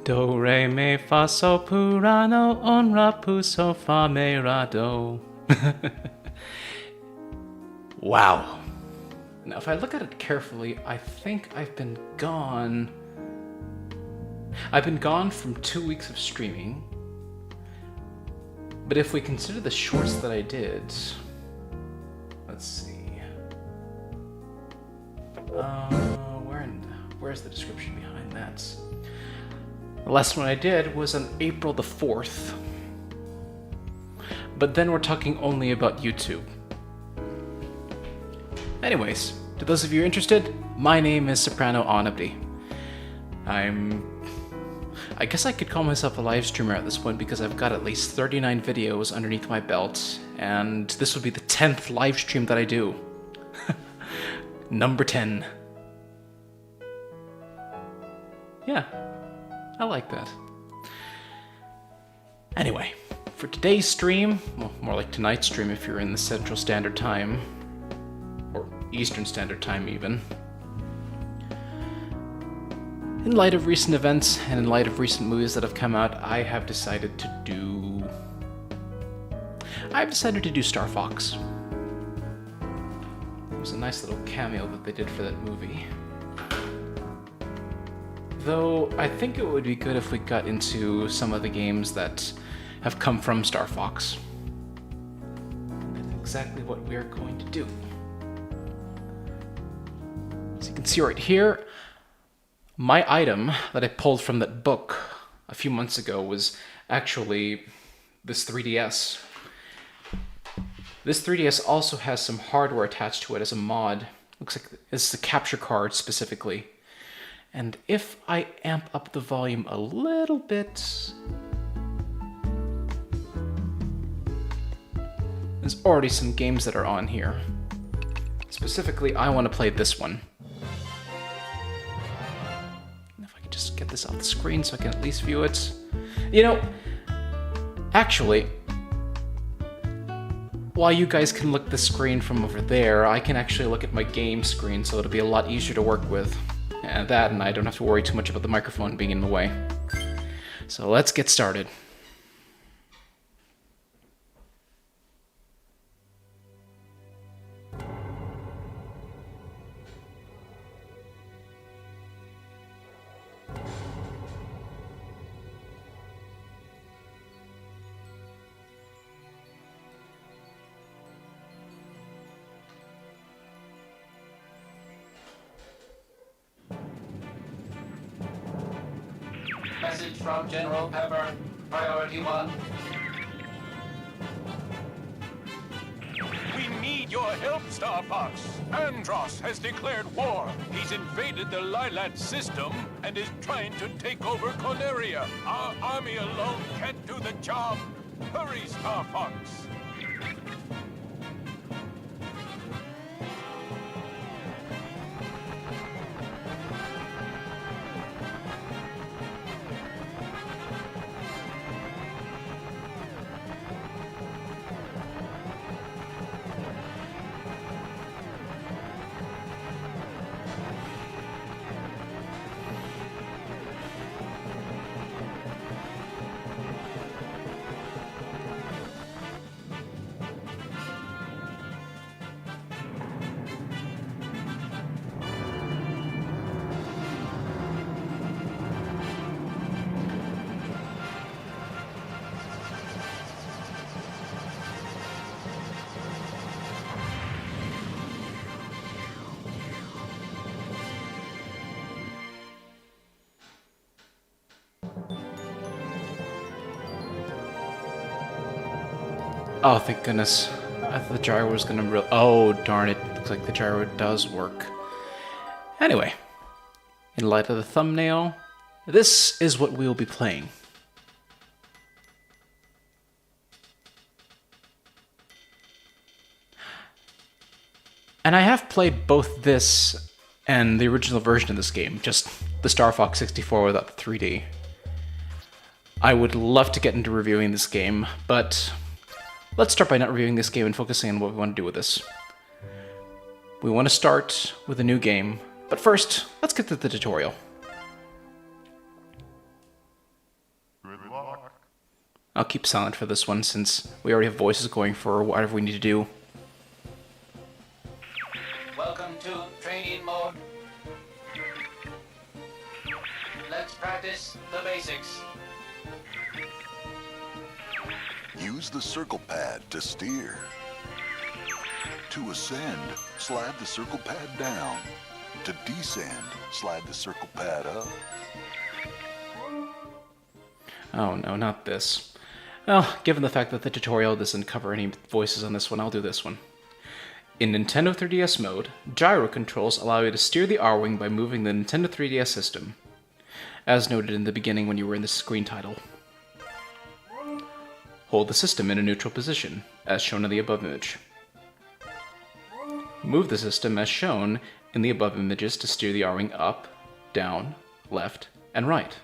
Do, re, mi, fa, sol, pu, ra, no, on, ra, pu, sol, fa, me, ra, do. Wow. Now, if I look at it carefully, I think I've been gone. I've been gone from 2 weeks of streaming. But if we consider the shorts that I did, let's see. Where's the description behind that? The last one I did was on April the 4th. But then we're talking only about YouTube. Anyways, to those of you interested, my name is Soprano Onobdy. I guess I could call myself a live streamer at this point because I've got at least 39 videos underneath my belt, and this would be the 10th live stream that I do. Number 10. Yeah, I like that. Anyway, for today's stream, well, more like tonight's stream if you're in the Central Standard Time, or Eastern Standard Time even. In light of recent events and in light of recent movies that have come out, I've decided to do Starfox. It was a nice little cameo that they did for that movie. Though, I think it would be good if we got into some of the games that have come from Starfox. That's exactly what we're going to do. As you can see right here, my item that I pulled from that book a few months ago was actually this 3DS. This 3DS also has some hardware attached to it as a mod. Looks like it's a capture card specifically. And if I amp up the volume a little bit, there's already some games that are on here. Specifically, I want to play this one. If I could just get this off the screen so I can at least view it. You know, actually, while you guys can look at the screen from over there, I can actually look at my game screen, so it'll be a lot easier to work with. And I don't have to worry too much about the microphone being in the way. So let's get started. Message from General Pepper. Priority 1. We need your help, Starfox. Andros has declared war. He's invaded the Lilat system and is trying to take over Corneria. Our army alone can't do the job. Hurry, Starfox. Oh, thank goodness. I thought the gyro was gonna oh, darn it. Looks like the gyro does work. Anyway, in light of the thumbnail, this is what we'll be playing. And I have played both this and the original version of this game, just the Starfox 64 without the 3D. I would love to get into reviewing this game, but let's start by not reviewing this game and focusing on what we want to do with this. We want to start with a new game, but first, let's get to the tutorial. I'll keep silent for this one since we already have voices going for whatever we need to do. Welcome to training mode. Let's practice the basics. Use the circle pad to steer. To ascend, slide the circle pad down. To descend, slide the circle pad up. Oh no, not this. Well, given the fact that the tutorial doesn't cover any voices on this one, I'll do this one. In Nintendo 3DS mode, gyro controls allow you to steer the R-Wing by moving the Nintendo 3DS system, as noted in the beginning when you were in the screen title. Hold the system in a neutral position, as shown in the above image. Move the system as shown in the above images to steer the R-Wing up, down, left, and right.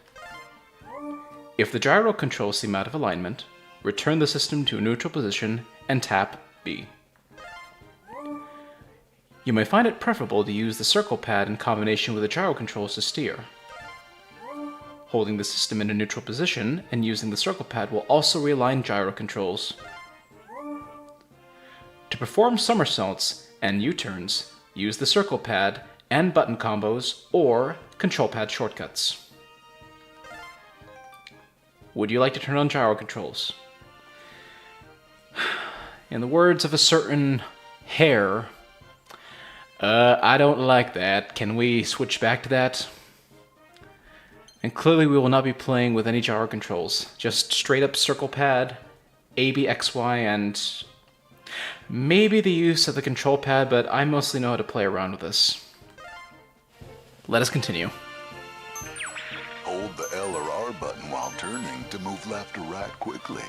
If the gyro controls seem out of alignment, return the system to a neutral position and tap B. You may find it preferable to use the circle pad in combination with the gyro controls to steer. Holding the system in a neutral position and using the circle pad will also realign gyro controls. To perform somersaults and U-turns, use the circle pad and button combos or control pad shortcuts. Would you like to turn on gyro controls? In the words of a certain hare, I don't like that. Can we switch back to that? And clearly we will not be playing with any gyro controls. Just straight up circle pad, A, B, X, Y, and maybe the use of the control pad, but I mostly know how to play around with this. Let us continue. Hold the L or R button while turning to move left or right quickly.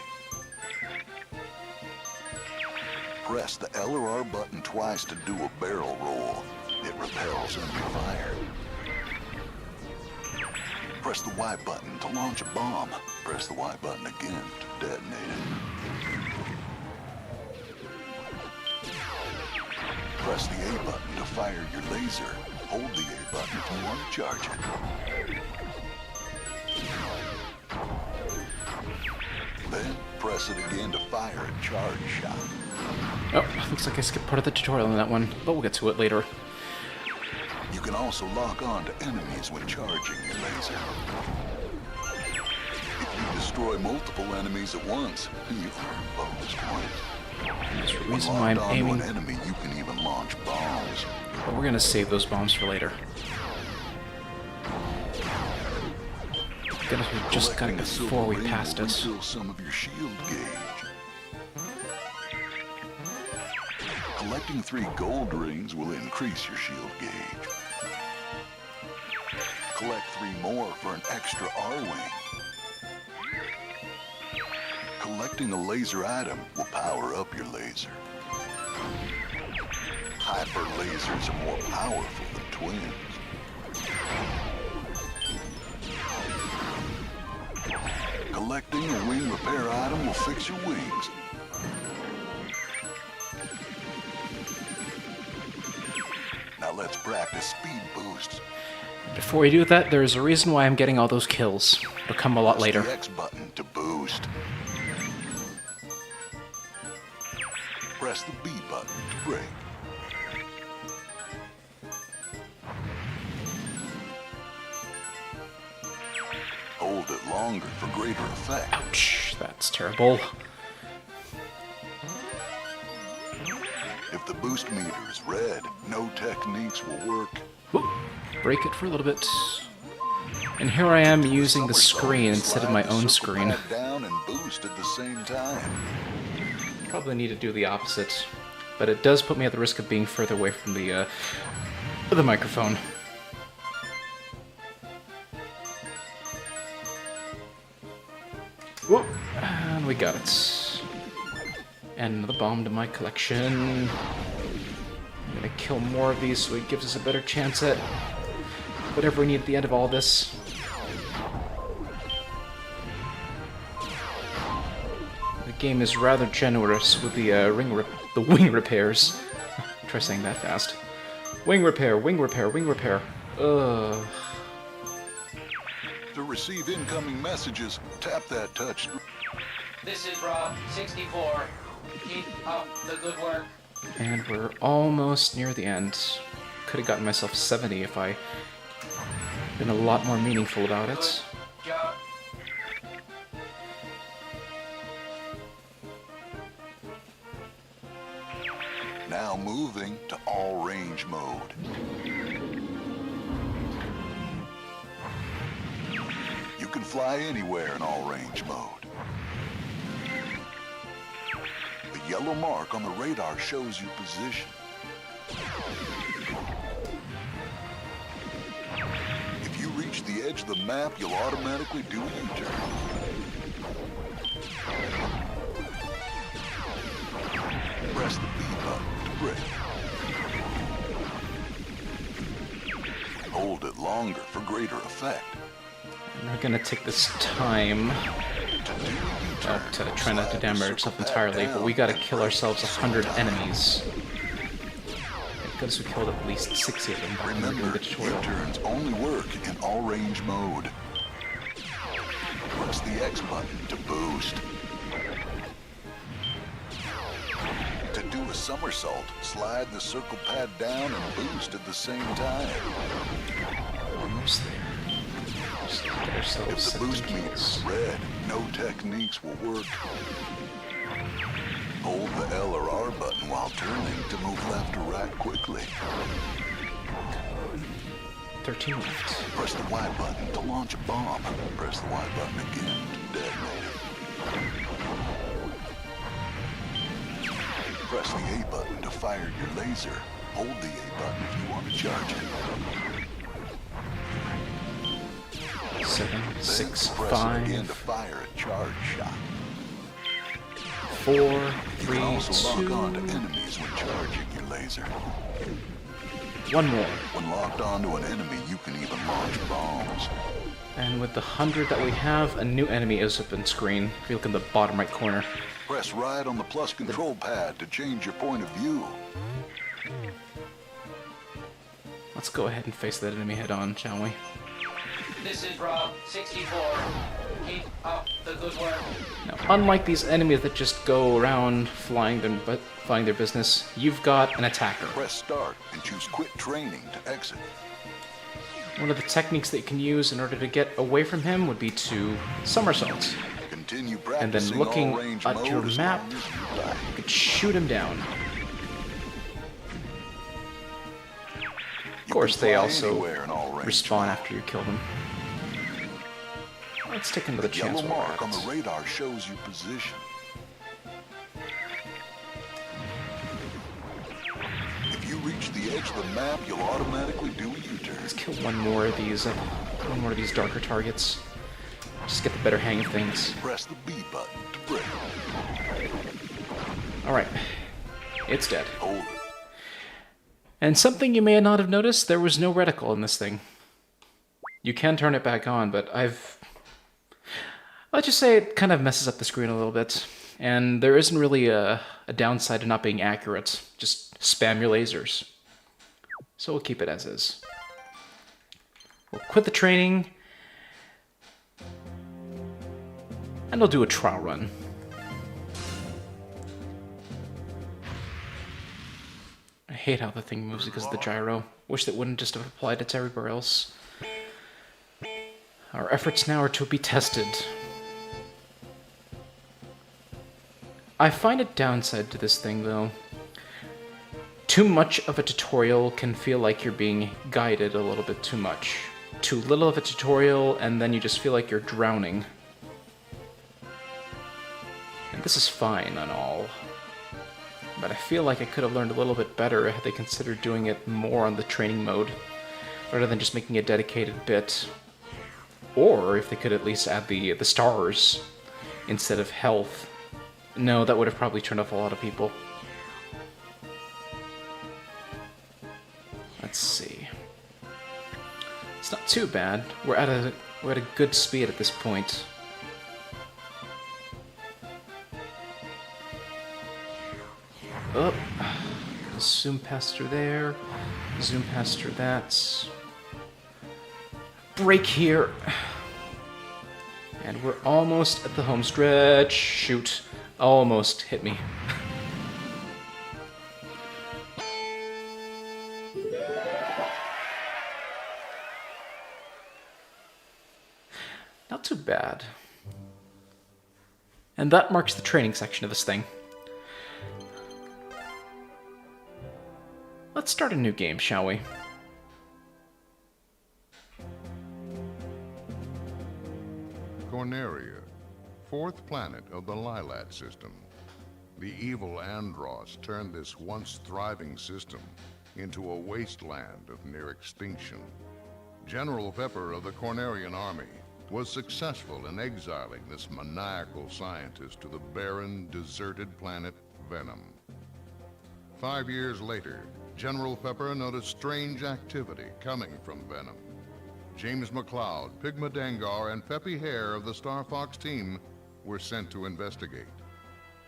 Press the L or R button twice to do a barrel roll. It repels enemy fire. Press the Y button to launch a bomb. Press the Y button again to detonate it. Press the A button to fire your laser. Hold the A button to launch charge it. Then press it again to fire a charge shot. Oh, looks like I skipped part of the tutorial on that one, but we'll get to it later. You can also lock on to enemies when charging your laser. If you destroy multiple enemies at once, you earn bonus points. There's a reason why I'm Locked onto aiming, an enemy, you can even launch bombs. but we're gonna save those bombs for later. We just got it before we passed it. Refill some of your shield gauge. Collecting 3 gold rings will increase your shield gauge. Collect 3 more for an extra R-Wing. Collecting a laser item will power up your laser. Hyper lasers are more powerful than twins. Collecting a wing repair item will fix your wings. Now let's practice speed boosts. Before we do that, there's a reason why I'm getting all those kills. It'll come a lot later. Press the X button to boost. Press the B button to brake. Hold it longer for greater effect. Ouch, that's terrible. If the boost meter is red, no techniques will work. Whoop. Break it for a little bit. And here I am using the screen instead of my own screen. Slide down and boost at the same time. Probably need to do the opposite, but it does put me at the risk of being further away from the microphone. Whoop. And we got it. And another bomb to my collection. I'm gonna kill more of these so it gives us a better chance at whatever we need at the end of all this. The game is rather generous with the wing repairs. Try saying that fast. Wing repair, wing repair, wing repair. Ugh. To receive incoming messages, tap that touch. This is Rob 64. Keep up the good work. And we're almost near the end. Could have gotten myself 70 if I been a lot more meaningful about it. Good job. Now moving to all range mode. You can fly anywhere in all range mode. The yellow mark on the radar shows your position. If you reach the edge of the map, you'll automatically do a U-turn. Press the B button to brake. Hold it longer for greater effect. And we're gonna take this time to try not to damage ourselves entirely, but we gotta kill ourselves 100 enemies. Because we killed at least 60 of them by doing the tutorial. U-turns only work in all range mode. Press the X button to boost. To do a somersault, slide the circle pad down and boost at the same time. Almost there. Just get ourselves If the 70 boost meter kills. is red, no techniques will work. Hold the L or R button while turning to move left or right quickly. 13 left. Press the Y button to launch a bomb. Press the Y button again to detonate it. Press the A button to fire your laser. Hold the A button if you want to charge it. 7, Then 6, press it again to 5, fire a charge shot. 4, You 3, can also lock on to 2, enemies when charging your laser. one more. When locked onto an enemy, you can even launch bombs. And with the 100 that we have, a new enemy is up on screen. If you look in the bottom right corner. Press right on the plus control pad to change your point of view. Let's go ahead and face that enemy head on, shall we? This is Rob 64. Keep up the good work. Now, unlike these enemies that just go around flying their business, you've got an attacker. Press start and choose quit training to exit. One of the techniques that you can use in order to get away from him would be to somersault. Continue And then practicing looking all range at mode your as map, long as you like. you could shoot him down. Of course, they also respawn after you kill them. Let's take another The chance. yellow while we're mark at on the it. radar shows your position. If you reach the edge of the map, you'll automatically do a U-turn. Let's kill one more of these darker targets. Just get the better hang of things. Press the B button to brake. Alright. It's dead. Hold it. And something you may not have noticed, there was no reticle in this thing. You can turn it back on, but let's just say it kind of messes up the screen a little bit. And there isn't really a downside to not being accurate. Just spam your lasers. So we'll keep it as is. We'll quit the training. And I'll do a trial run. I hate how the thing moves because of the gyro. Wish that wouldn't just have applied it to everywhere else. Our efforts now are to be tested. I find a downside to this thing, though. Too much of a tutorial can feel like you're being guided a little bit too much. Too little of a tutorial, and then you just feel like you're drowning. And this is fine and all. But I feel like I could have learned a little bit better had they considered doing it more on the training mode, rather than just making a dedicated bit. Or if they could at least add the stars instead of health. No, that would have probably turned off a lot of people. Let's see. It's not too bad. We're at a good speed at this point. Oh, zoom past through there. Zoom past through that. Break here. And we're almost at the home stretch. Shoot. Almost hit me. Not too bad. And that marks the training section of this thing. Let's start a new game, shall we? Corneria, fourth planet of the Lilat system. The evil Andross turned this once thriving system into a wasteland of near extinction. General Pepper of the Cornerian army was successful in exiling this maniacal scientist to the barren, deserted planet Venom. 5 years later, General Pepper noticed strange activity coming from Venom. James McLeod, Pigma Dengar, and Peppy Hare of the Starfox team were sent to investigate.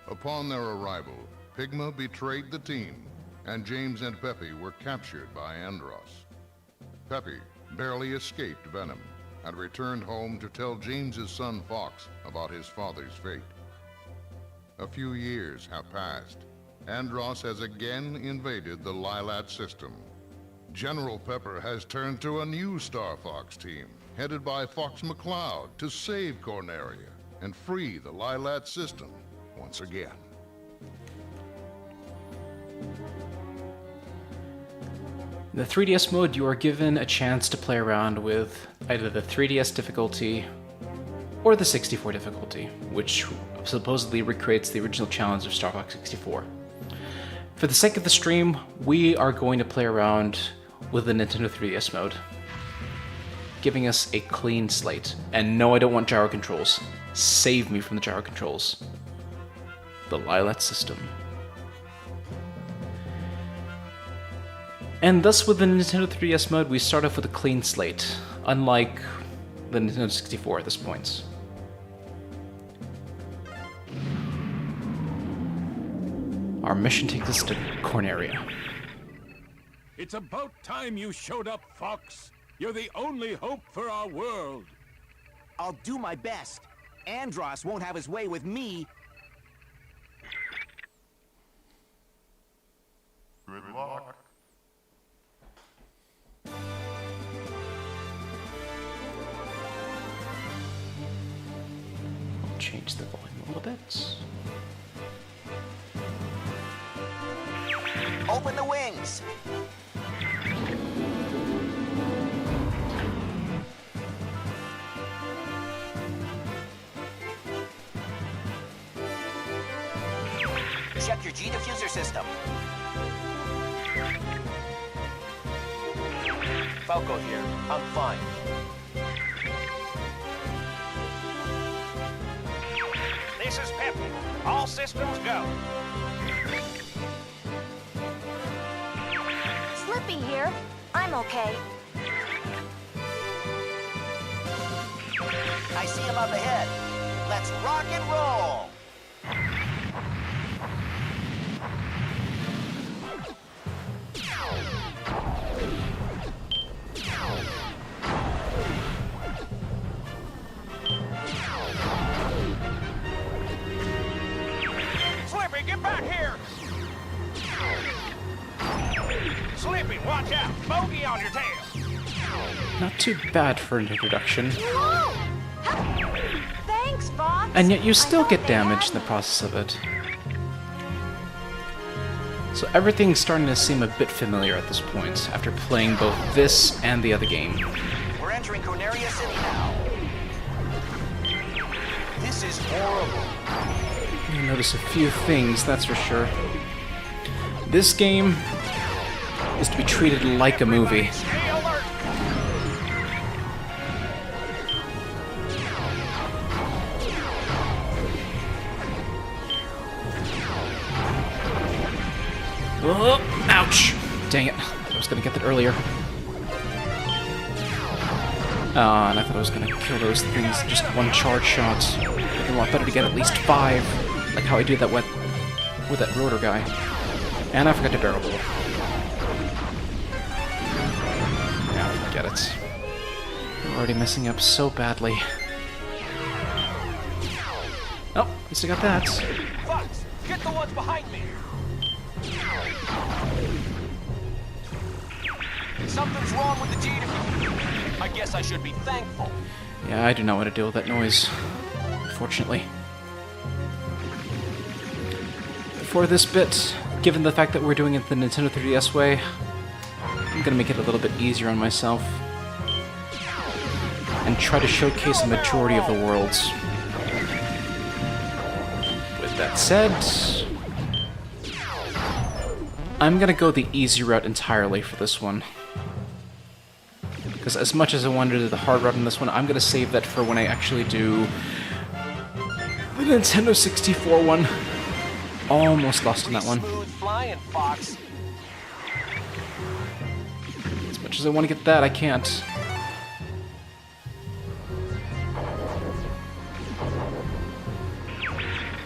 Upon their arrival, Pigma betrayed the team, and James and Peppy were captured by Andross. Peppy barely escaped Venom and returned home to tell James's son Fox about his father's fate. A few years have passed. Andross has again invaded the Lilat system. General Pepper has turned to a new Starfox team, headed by Fox McCloud, to save Corneria and free the Lilat system once again. In the 3DS mode, you are given a chance to play around with either the 3DS difficulty or the 64 difficulty, which supposedly recreates the original challenge of Star Fox 64. For the sake of the stream, we are going to play around with the Nintendo 3DS mode, giving us a clean slate. And no, I don't want gyro controls. Save me from the gyro controls. The Lilat system. And thus, with the Nintendo 3DS mode, we start off with a clean slate, unlike the Nintendo 64 at this point. Our mission takes us to Corneria. It's about time you showed up, Fox. You're the only hope for our world. I'll do my best. Andross won't have his way with me. Good luck. I'll change the volume a little bit. Open the wings. Check your G diffuser system. Falco here. I'm fine. This is Peppy. All systems go. Slippy here. I'm okay. I see him up ahead. Let's rock and roll. Slippy, get back here! Slippy, watch out! Bogey on your tail! Not too bad for an introduction. Whoa! Thanks, Fox. And yet you still I thought get they damaged in had the process of it. So everything's starting to seem a bit familiar at this point, after playing both this and the other game. We're entering Corneria City now. This is horrible. You notice a few things, that's for sure. This game is to be treated like a movie. Stay alert! Oh, ouch! Dang it. I was gonna get that earlier. And I thought I was gonna kill those things just one charge shot. It'd be a lot better to get at least 5, like how I did that with that rotor guy. And I forgot to barrel roll. Yeah, forget it. I'm already messing up so badly. Oh, at least I got that. Fox, get the ones behind me. Something's wrong with the GD. I guess I should be thankful. Yeah, I do not want to deal with that noise, unfortunately. For this bit, given the fact that we're doing it the Nintendo 3DS way, I'm gonna make it a little bit easier on myself and try to showcase the majority of the worlds. With that said, I'm gonna go the easy route entirely for this one. Because as much as I wanted to do the hard route on this one, I'm gonna save that for when I actually do the Nintendo 64 one. Almost lost on that one. Smooth flying, Fox. As much as I want to get that, I can't.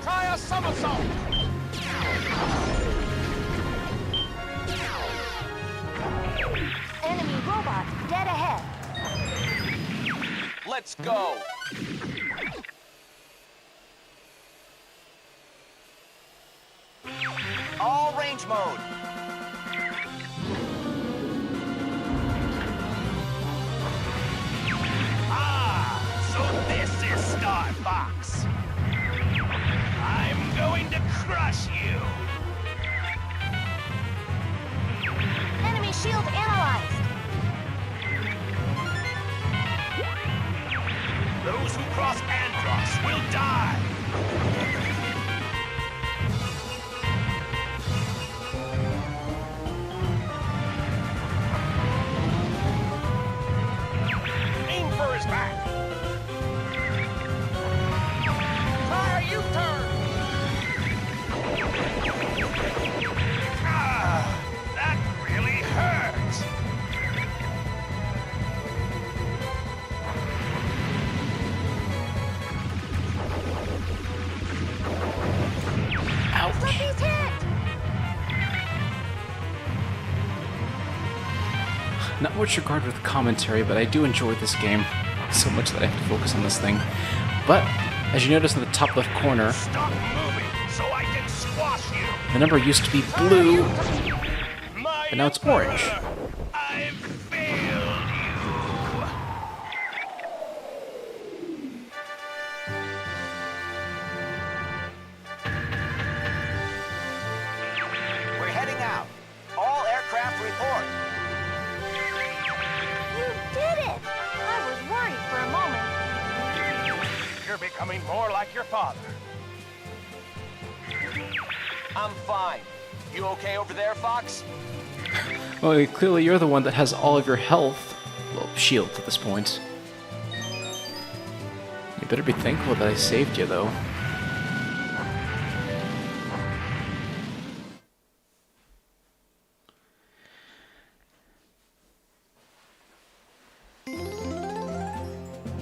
Try a somersault. Enemy robot dead ahead. Let's go. All range mode. Ah, so this is Starfox. I'm going to crush you. Enemy shield analyzed. Those who cross Andross will die. Aim for his back. Try a U-turn. Ah, that really hurts. Fluffy's hit. Not much regard with commentary, but I do enjoy this game so much that I have to focus on this thing. But, as you notice in the top left corner, Stop moving so I can squash you. the number used to be blue, My but now it's orange. I've failed you. We're heading out. All aircraft report. You did it. I was worried for a moment. You're becoming more like your father. I'm fine. You okay over there, Fox? Well, clearly you're the one that has all of your health, well, shield at this point. You better be thankful that I saved you, though.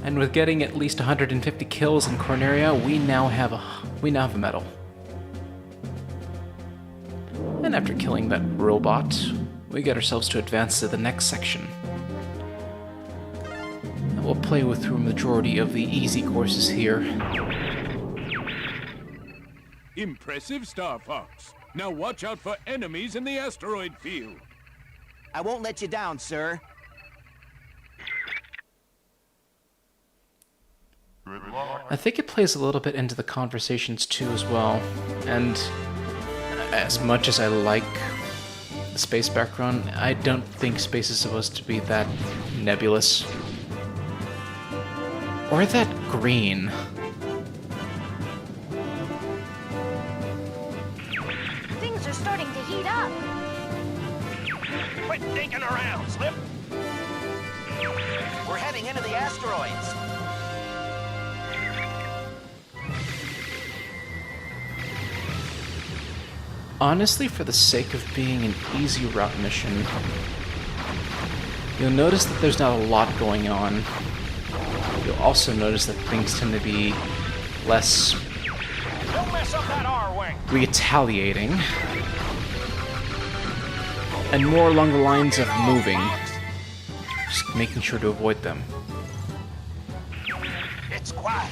And with getting at least 150 kills in Corneria, we now have a medal. And after killing that robot, we get ourselves to advance to the next section. And we'll play through a majority of the easy courses here. Impressive, Starfox. Now watch out for enemies in the asteroid field. I won't let you down, sir. I think it plays a little bit into the conversations too as well. And as much as I like the space background, I don't think space is supposed to be that nebulous. Or that green. Things are starting to heat up. Quit dinking around, Slip. We're heading into the asteroids. Honestly, for the sake of being an easy route mission, you'll notice that there's not a lot going on. You'll also notice that things tend to be less Don't mess up that R-wing. retaliating, and more along the lines of moving, just making sure to avoid them. It's quiet.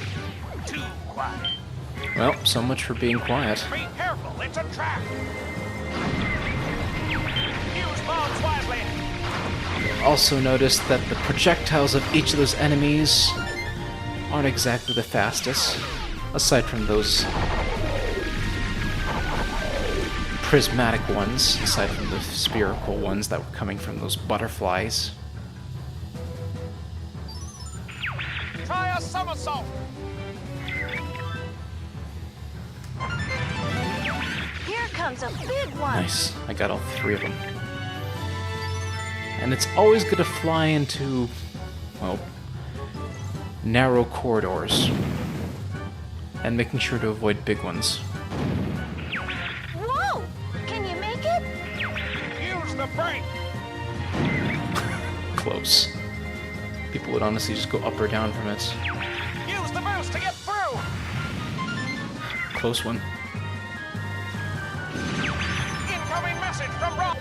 Too quiet. Well, so much for being quiet. Be careful, it's a trap! Use bombs wisely! Also noticed that the projectiles of each of those enemies aren't exactly the fastest, aside from those prismatic ones, aside from the spherical ones that were coming from those butterflies. Try a somersault! Here comes a big one. Nice, I got all three of them. And it's always good to fly into, well, narrow corridors. And making sure to avoid big ones. Whoa! Can you make it? Use the brake! Close. People would honestly just go up or down from it. Use the boost to get through! Close one. Incoming message from Rob!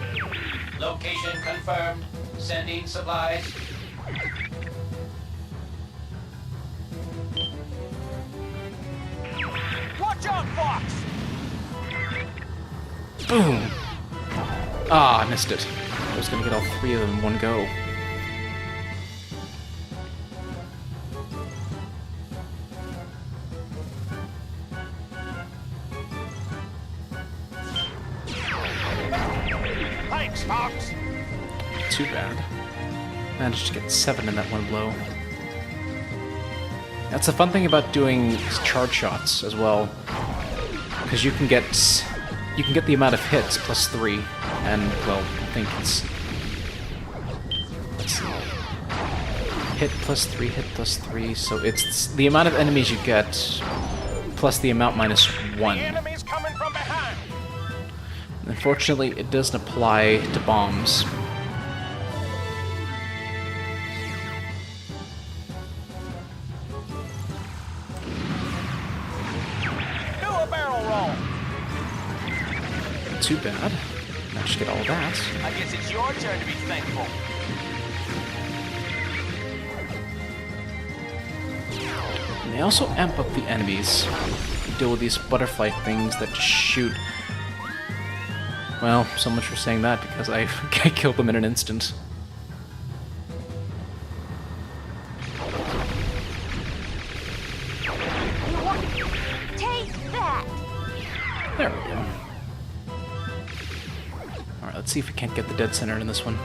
Location confirmed. Sending supplies. Watch out, Fox! Boom! Ah, I missed it. I was gonna get all three of them in one go. Thanks, Fox! Too bad. Managed to get 7 in that one blow. That's the fun thing about doing charge shots as well, because you can get the amount of hits plus 3, and well, I think it's, let's see, hit plus 3, hit plus 3. So it's the amount of enemies you get plus the amount minus 1. The enemy's coming from behind! Unfortunately, it doesn't apply to bombs. Do a barrel roll! Too bad. Managed to get all of that. I guess it's your turn to be thankful. And they also amp up the enemies. Deal with these butterfly things that just shoot. Well, so much for saying that, because I killed them in an instant. Take that. There we go. Alright, let's see if we can't get the dead center in this one.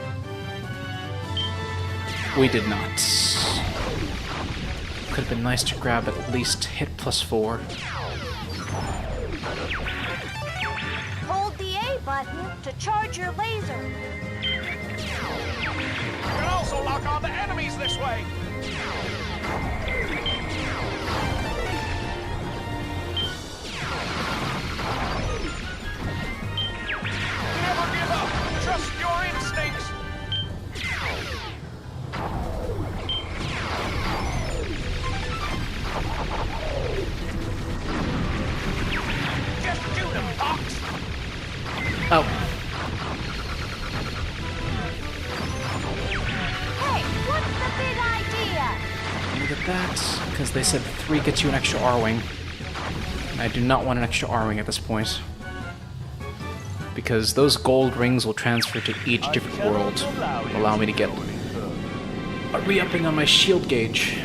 We did not. Could have been nice to grab at least hit plus 4. Hold the A button to charge your laser. You can also lock on the enemies this way! Never give up! Trust your instincts! Just shoot him, Fox! Oh, Hey, what's the big idea? look at that. Because they said 3 gets you an extra R-Wing. I do not want an extra R-Wing at this point. Because those gold rings will transfer to each different world. Allow me to get a re-upping on my shield gauge.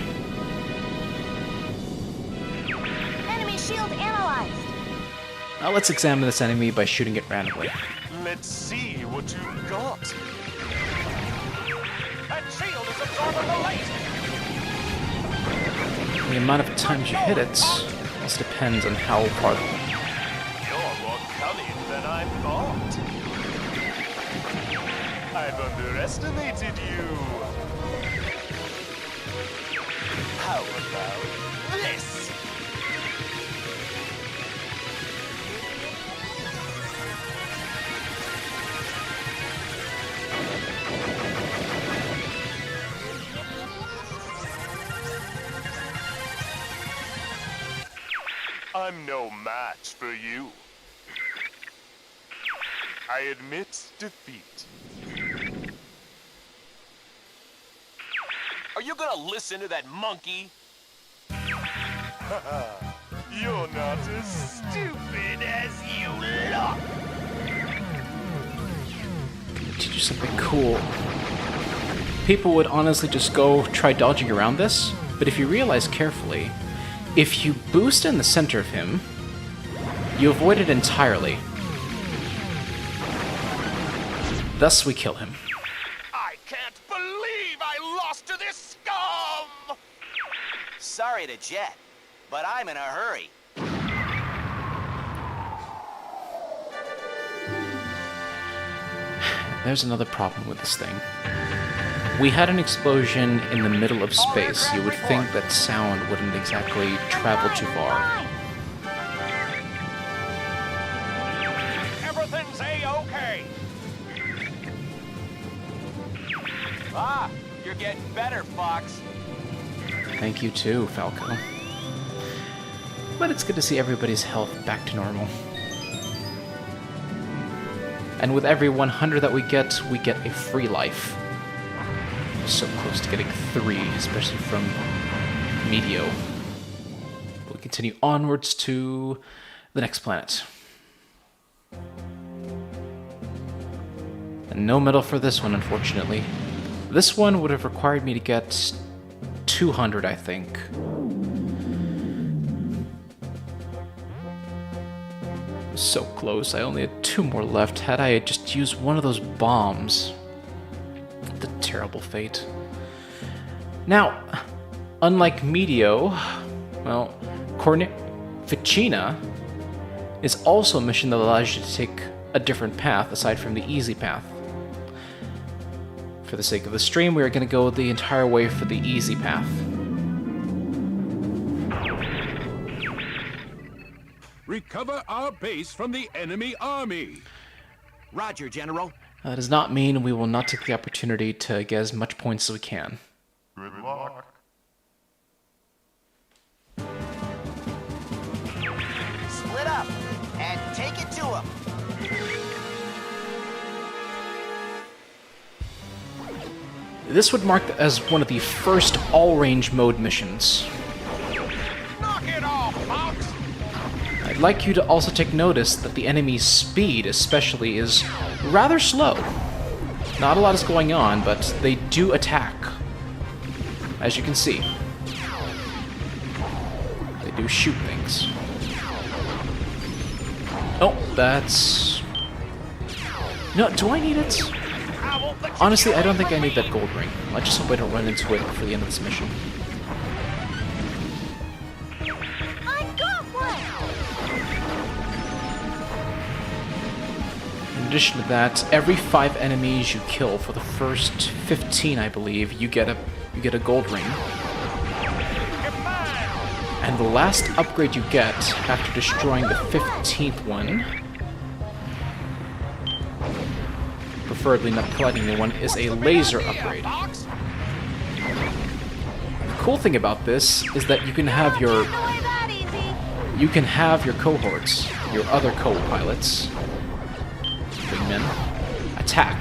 Enemy shield analyzed. Now let's examine this enemy by shooting it randomly. Let's see what you've got. That shield is absorbing the laser! The amount of times you hit it just depends on how far. You're more cunning than I thought. I've underestimated you. How about this? I'm no match for you. I admit defeat. Are you gonna listen to that monkey? You're not as stupid as you look. Teach you something cool. People would honestly just go try dodging around this, but if you realize carefully, if you boost in the center of him, you avoid it entirely. Thus we kill him. I can't believe I lost to this scum! Sorry to jet, but I'm in a hurry. There's another problem with this thing. We had an explosion in the middle of space. You would think that sound wouldn't exactly travel too far. Everything's A-okay. Ah, you're getting better, Fox. Thank you too, Falco. But it's good to see everybody's health back to normal. And with every 100 that we get a free life. So close to getting 3, especially from Medio. We'll continue onwards to the next planet. And no medal for this one, unfortunately. This one would have required me to get 200, I think. So close. I only had 2 more left. Had I just used one of those bombs. The terrible fate. Now, unlike Medio, well, Ficina is also a mission that allows you to take a different path aside from the easy path. For the sake of the stream, we are going to go the entire way for the easy path. Recover our base from the enemy army. Roger, General. That does not mean we will not take the opportunity to get as much points as we can. Good luck. Split up and take it to him. This would mark as one of the first all-range mode missions. Knock it off, Fox! I'd like you to also take notice that the enemy's speed, especially, is rather slow. Not a lot is going on, but they do attack. As you can see. They do shoot things. Oh, that's... No, do I need it? Honestly, I don't think I need that gold ring. I just hope I don't run into it before the end of this mission. I got one! In addition to that, every 5 enemies you kill for the first 15, I believe, you get a gold ring. And the last upgrade you get after destroying the 15th one, preferably not collecting the one, is a laser upgrade. The cool thing about this is that you can have your cohorts, your other co-pilots, wingmen, attack.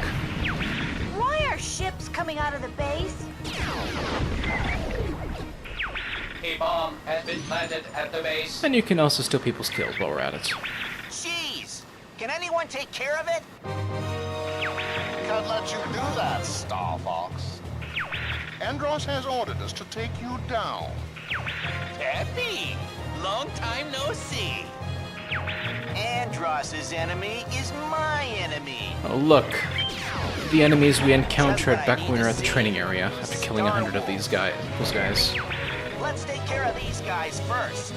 Why are ships coming out of the base? A bomb has been planted at the base. And you can also steal people's kills while we're at it. Jeez! Can anyone take care of it? Can't let you do that, Starfox. Andros has ordered us to take you down. Peppy! Long time no see. Andross's enemy is my enemy. Oh, look. The enemies we encountered back when we were at the training area after killing 100 of those guys. Let's take care of these guys first.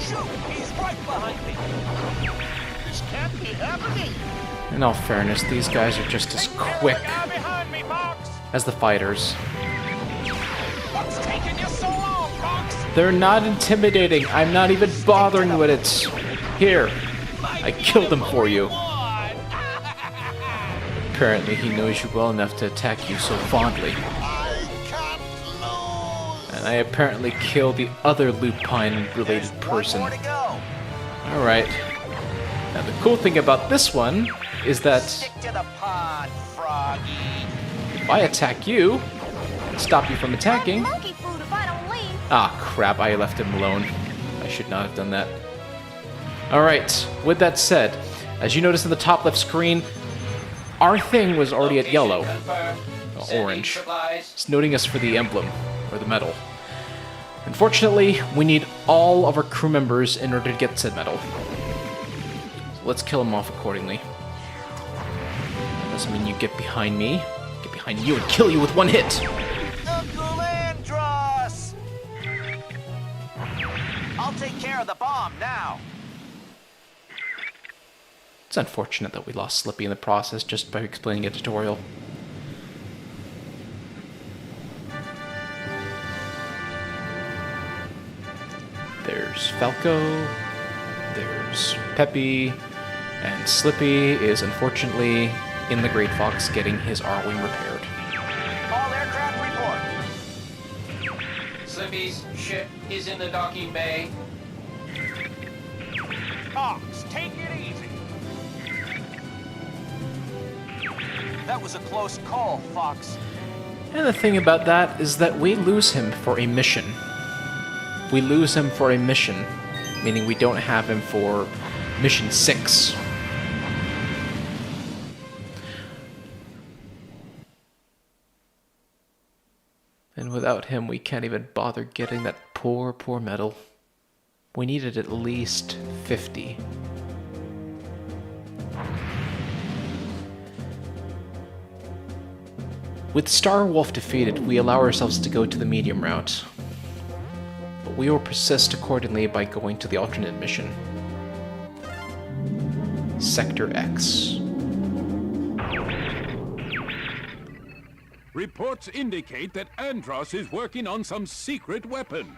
Shoot! He's right behind me! This can't be happening! In all fairness, these guys are just as quick Behind me, Fox! as the fighters. What's taking you so long, Fox? They're not intimidating. I'm not even bothering with it. Here, I killed them for you. Apparently, he knows you well enough to attack you so fondly. I can't lose! And I apparently killed the other lupine-related person. One more to go. Alright. Now, the cool thing about this one is that Stick to the pond, Froggy. if I attack you, stop you from attacking. Monkey food if I don't leave. Ah, crap, I left him alone. I should not have done that. Alright, with that said, as you notice in the top left screen, our thing was already at yellow. Confirmed. Sending Orange. supplies. It's noting us for the emblem, or the medal. Unfortunately, we need all of our crew members in order to get said medal. So let's kill them off accordingly. Doesn't mean you get behind me. Get behind you and kill you with one hit! Uncle Andros! I'll take care of the bomb now. It's unfortunate that we lost Slippy in the process just by explaining a tutorial. There's Falco, there's Peppy, and Slippy is unfortunately in the Great Fox getting his R-Wing repaired. All aircraft report. Slippy's ship is in the docking bay. Fox, take it easy. That was a close call, Fox. And the thing about that is that we lose him for a mission. We lose him for a mission, meaning we don't have him for mission 6. And without him, we can't even bother getting that poor medal. We needed at least 50. With Starwolf defeated, we allow ourselves to go to the medium route. But we will persist accordingly by going to the alternate mission. Sector X. Reports indicate that Andros is working on some secret weapon.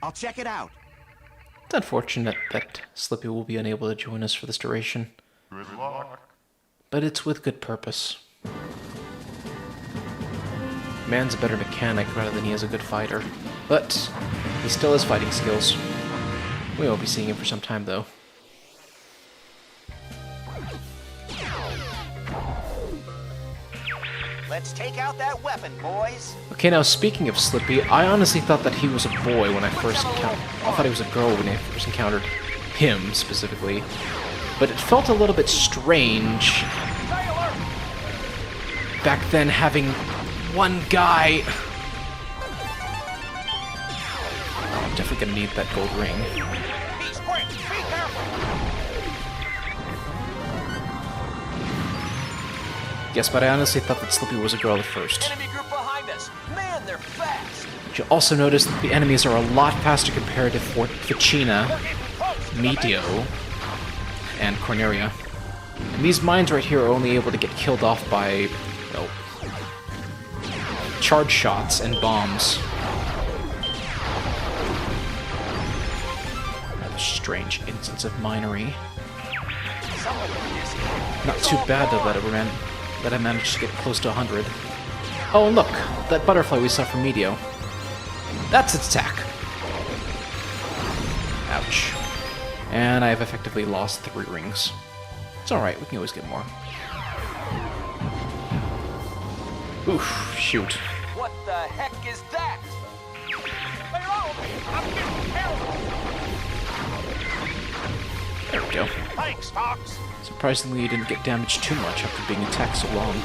I'll check it out. It's unfortunate that Slippy will be unable to join us for this duration. Good luck. But it's with good purpose. Man's a better mechanic rather than he is a good fighter. But he still has fighting skills. We won't be seeing him for some time, though. Let's take out that weapon, boys. Okay, now speaking of Slippy, I honestly thought that he was a boy when I first encountered... I thought he was a girl when I first encountered him, specifically. But it felt a little bit strange back then having one guy... I'm definitely gonna need that gold ring. Be quick, be careful. Yes, but I honestly thought that Slippy was a girl at first. Enemy group behind us. Man, they're fast. But you'll also notice that the enemies are a lot faster compared to Fort Ficina, Meteo, and Corneria. And these mines right here are only able to get killed off by, well, charge shots and bombs. Rather strange instance of minery. Not too bad though that I managed to get close to 100. Oh, and look, that butterfly we saw from Meteo. That's its attack. Ouch. And I have effectively lost 3 rings. It's alright, we can always get more. Oof, shoot. What the heck is that? There we go. Thanks, Fox. Surprisingly, you didn't get damaged too much after being attacked so long.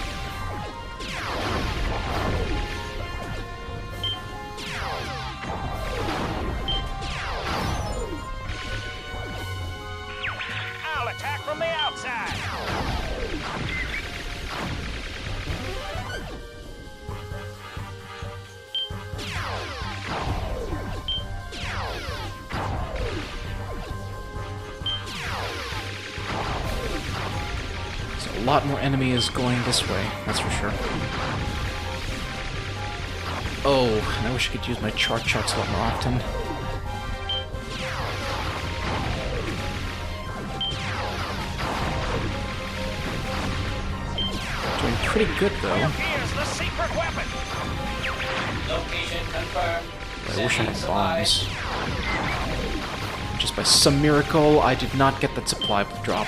I'll attack from the outside. A lot more enemies going this way, that's for sure. Oh, and I wish I could use my charge shots a lot more often. Doing pretty good though. Here's the secret weapon. Location confirmed. I wish I Sending had supplies. bombs. Just by some miracle, I did not get that supply drop.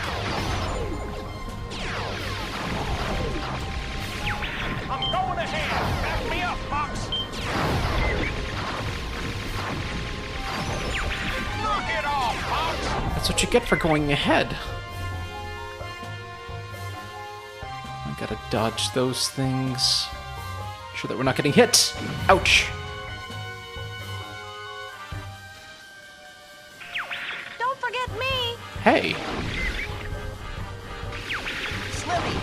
I'm going ahead. Back me up, Fox. get for going ahead. I gotta dodge those things. Sure that we're not getting hit. Ouch. Don't forget me. Hey. Slippy,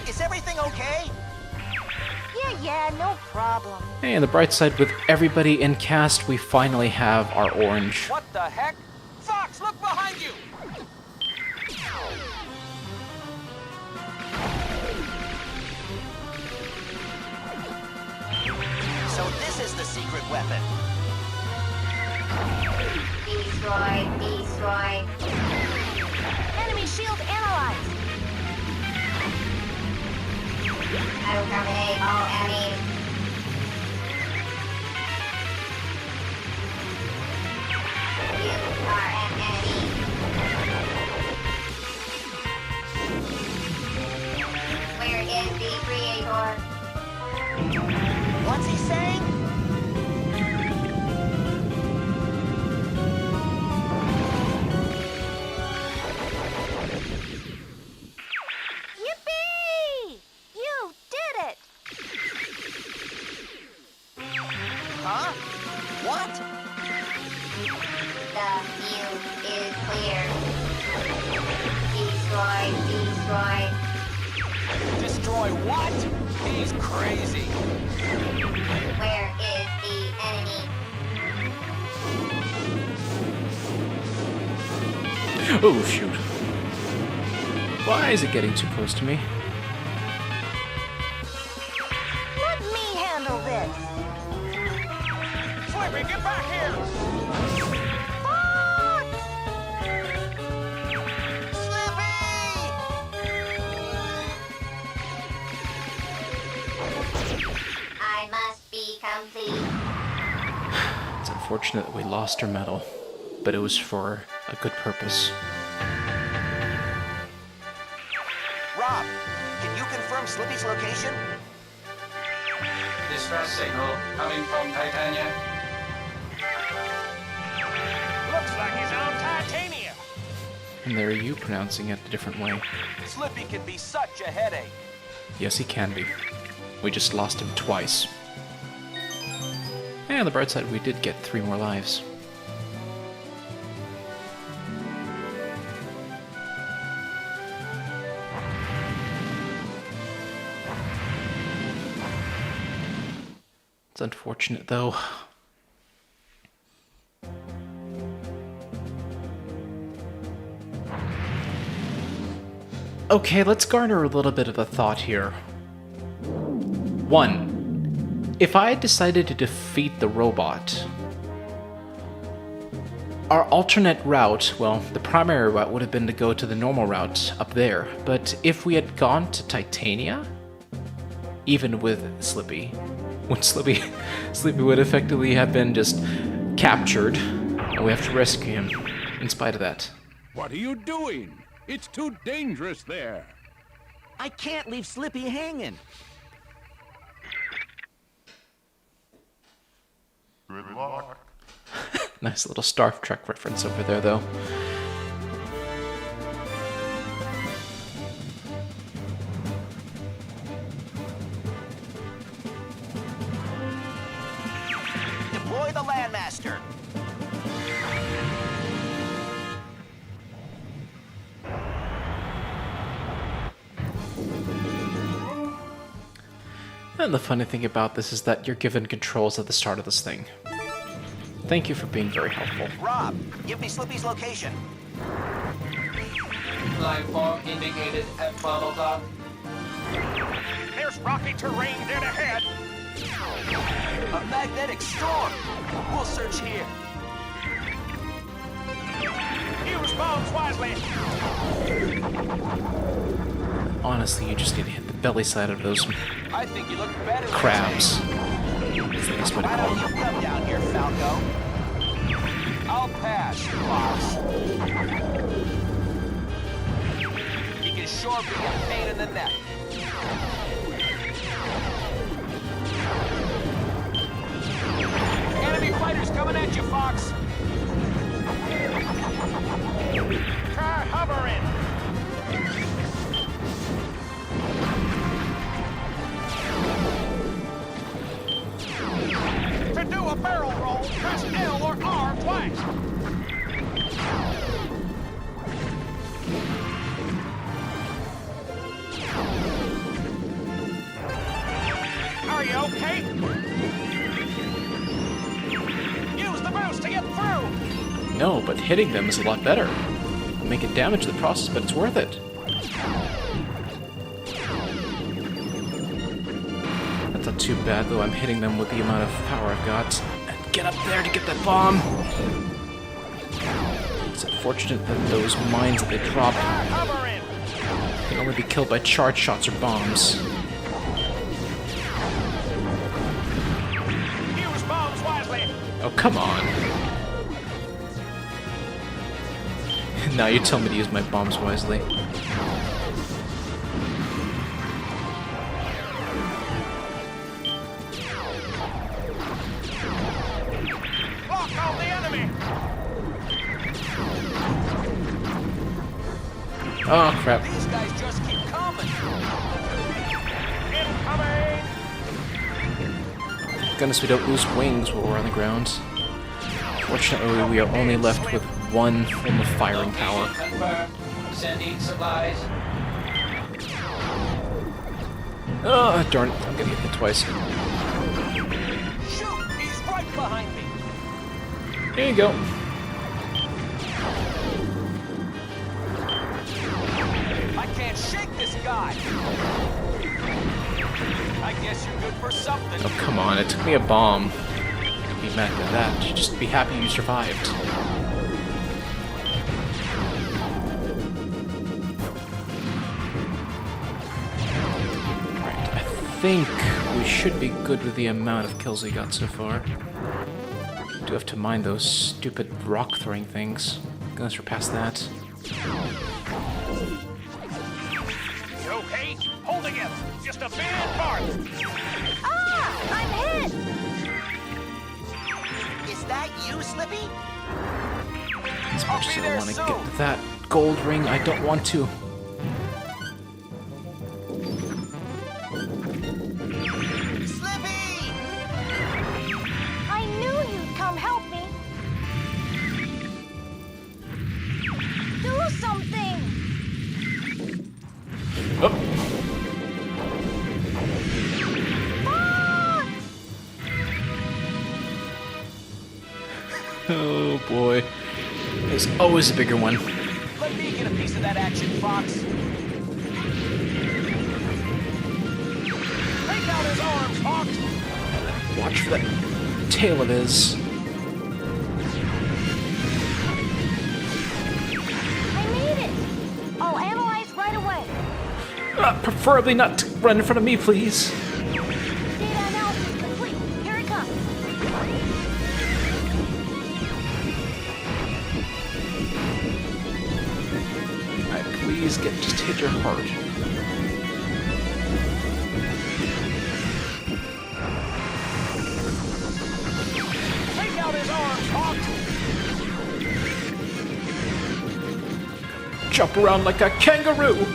is everything okay? Yeah, no problem. Hey, on the bright side, with everybody in cast, we finally have our orange. What the heck? Fox, look behind you! So this is the secret weapon. Destroy. Enemy shield analyzed. I will terminate all enemies. You are an enemy. Where is the creator? What's he saying? Yippee! You did it! Huh? What? The view is clear. Destroy. Destroy what? He's crazy. Where is the enemy? Oh, shoot. Why is it getting too close to me? Let me handle this. Slippy, get back here! Fox! I must be complete. It's unfortunate that we lost our medal, but it was for a good purpose. Rob, can you confirm Slippy's location? Distress signal coming from Titania. Looks like he's on Titania. And there are you pronouncing it a different way. Slippy can be such a headache. Yes, he can be. We just lost him twice. And on the bright side, we did get 3 more lives. It's unfortunate, though. Okay, let's garner a little bit of a thought here. 1. If I had decided to defeat the robot, our alternate route, well, the primary route would have been to go to the normal route up there. But if we had gone to Titania, even with Slippy, when Slippy would effectively have been just captured, and we have to rescue him in spite of that. What are you doing? It's too dangerous there. I can't leave Slippy hanging. Good luck. Nice little Star Trek reference over there, though. Deploy the Landmaster. And the funny thing about this is that you're given controls at the start of this thing. Thank you for being very helpful. Rob, give me Slippy's location. Line form indicated at 12 o'clock. There's rocky terrain dead ahead. A magnetic storm. We'll search here. Use bombs wisely. Honestly, you just need to hit the belly side of those I think you look better. crabs. That's the best way to Why call don't you them. come down here, Falco? I'll pass, Fox. He can sure be a pain in the neck. Enemy fighters coming at you, Fox. a barrel roll, press L or R twice. Are you okay? Use the boost to get through. No, but hitting them is a lot better. Make it damage the process, but it's worth it. That's not too bad, though. I'm hitting them with the amount of power I've got. And get up there to get that bomb! It's unfortunate that those mines that they drop can only be killed by charge shots or bombs. Use bombs wisely. Oh, come on. Now you tell me to use my bombs wisely. Block out the enemy. Oh, crap. These guys just keep coming. Incoming. Goodness, we don't lose wings while we're on the ground. Fortunately, we are only left with one form of firing power. Confirmed. Sending supplies. Oh, darn it. I'm gonna get hit twice. Shoot! He's right behind me. There you go. I can't shake this guy. I guess you're good for something. Oh, come on. It took me a bomb. Be mad at that. You just be happy you survived. Right, I think we should be good with the amount of kills we got so far. Do have to mind those stupid rock throwing things. Unless we're past that. You okay? Holding it. Just a bit apart. Ah! I'm hit! Is that you, Slippy? As I'll much as be I there want to soon. get that gold ring, I don't want to. Slippy! I knew you'd come help me. Do something! Oh. Ah! Oh boy. There's always a bigger one. Let me get a piece of that action, Fox. Take out his arms, Hawk. Watch for that tail of his. I made it! I'll analyze right away. Preferably not to run in front of me, please. Data analysis complete. Here it comes. Alright, please just hit your heart. Take out his arms, Hawk. Jump around like a kangaroo!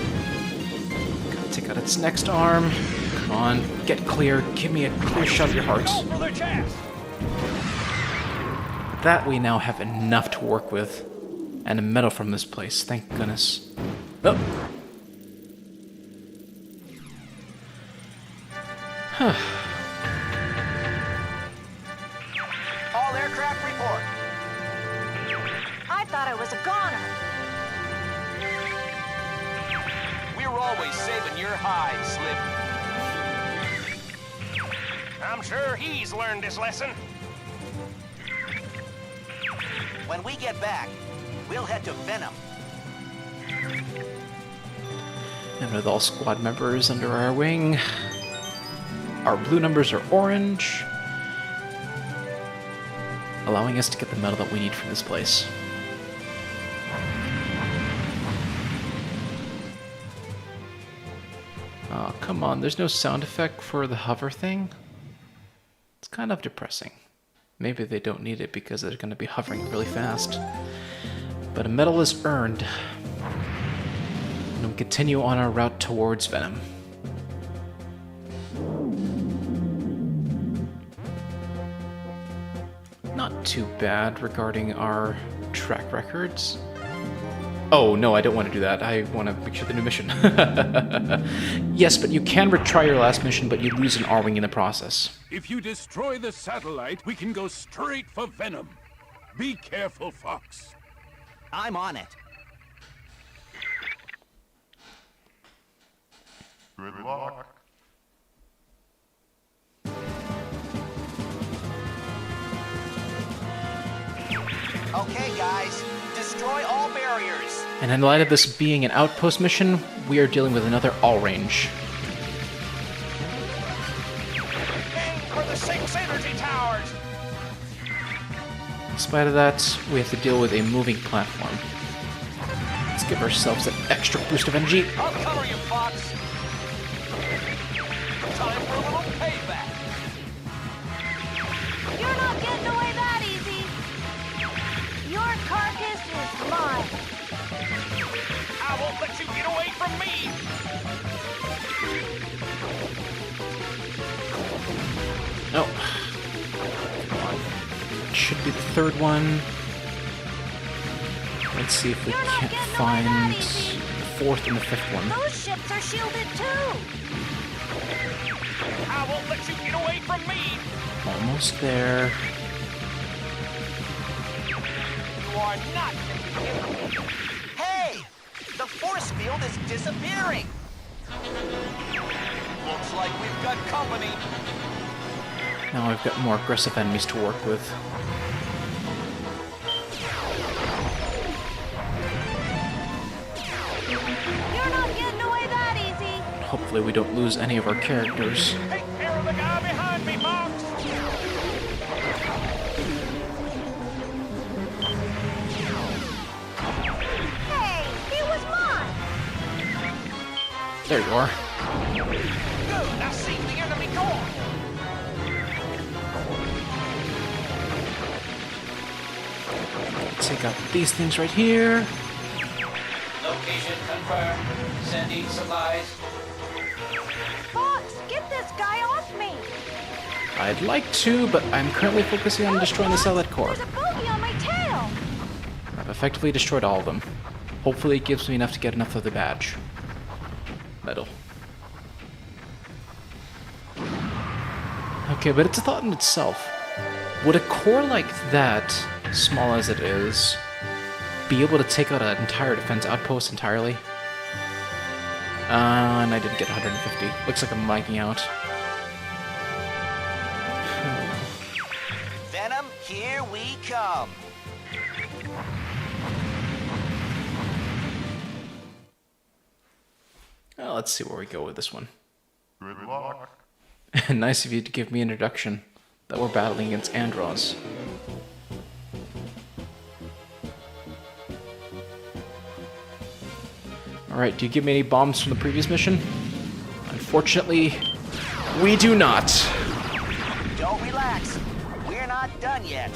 Gotta take out its next arm. Come on, get clear. Give me a clear shot of your heart. Go for the chest. That we now have enough to work with. And a medal from this place, thank goodness. Oh. All aircraft report. I thought I was a goner. We're always saving your hide, Slip. I'm sure he's learned his lesson. When we get back, we'll head to Venom. And with all squad members under our wing, our blue numbers are orange, allowing us to get the medal that we need from this place. Oh, come on, there's no sound effect for the hover thing? It's kind of depressing. Maybe they don't need it because they're going to be hovering really fast. But a medal is earned. And we continue on our route towards Venom. not too bad regarding our track records. Oh, no, I don't want to do that. I want to make sure the new mission. Yes, but you can retry your last mission, but you lose an R-Wing in the process. If you destroy the satellite, we can go straight for Venom. Be careful, Fox. I'm on it. Good luck. Okay, guys. Destroy all barriers. And in light of this being an outpost mission, we are dealing with another all-range. Aim for the 6 energy towers! In spite of that, we have to deal with a moving platform. Let's give ourselves an extra boost of energy. I'll cover you, Fox! Time for a little payback! You're not getting away that easy. Your carcass is mine. I won't let you get away from me! Oh. Come on. It should be the third one. Let's see if we You're not can't getting away find that the easy. fourth and the fifth one. Those ships are shielded too. I won't let you get away from me! Almost there. You are not taking it! Hey! The force field is disappearing. Looks like we've got company. Now I've got more aggressive enemies to work with. You're not getting away that easy. Hopefully we don't lose any of our characters. Take care of the guy behind me, Fox! Hey, he was mine. There you are. Good, I see the enemy door! Take out these things right here. Location confirmed. Sending supplies. Fox, get this guy off me. I'd like to, but I'm currently focusing on destroying the satellite core. There's a bogey on my tail. I've effectively destroyed all of them. Hopefully it gives me enough to get enough of the badge. Medal. Okay, but it's a thought in itself. Would a core like that, small as it is, be able to take out an entire defense outpost entirely? And I didn't get 150. Looks like I'm lagging out. Venom, here we come. Well, let's see where we go with this one. Good luck. Nice of you to give me an introduction that we're battling against Andros. Alright, do you give me any bombs from the previous mission? Unfortunately, we do not. Don't relax. We're not done yet.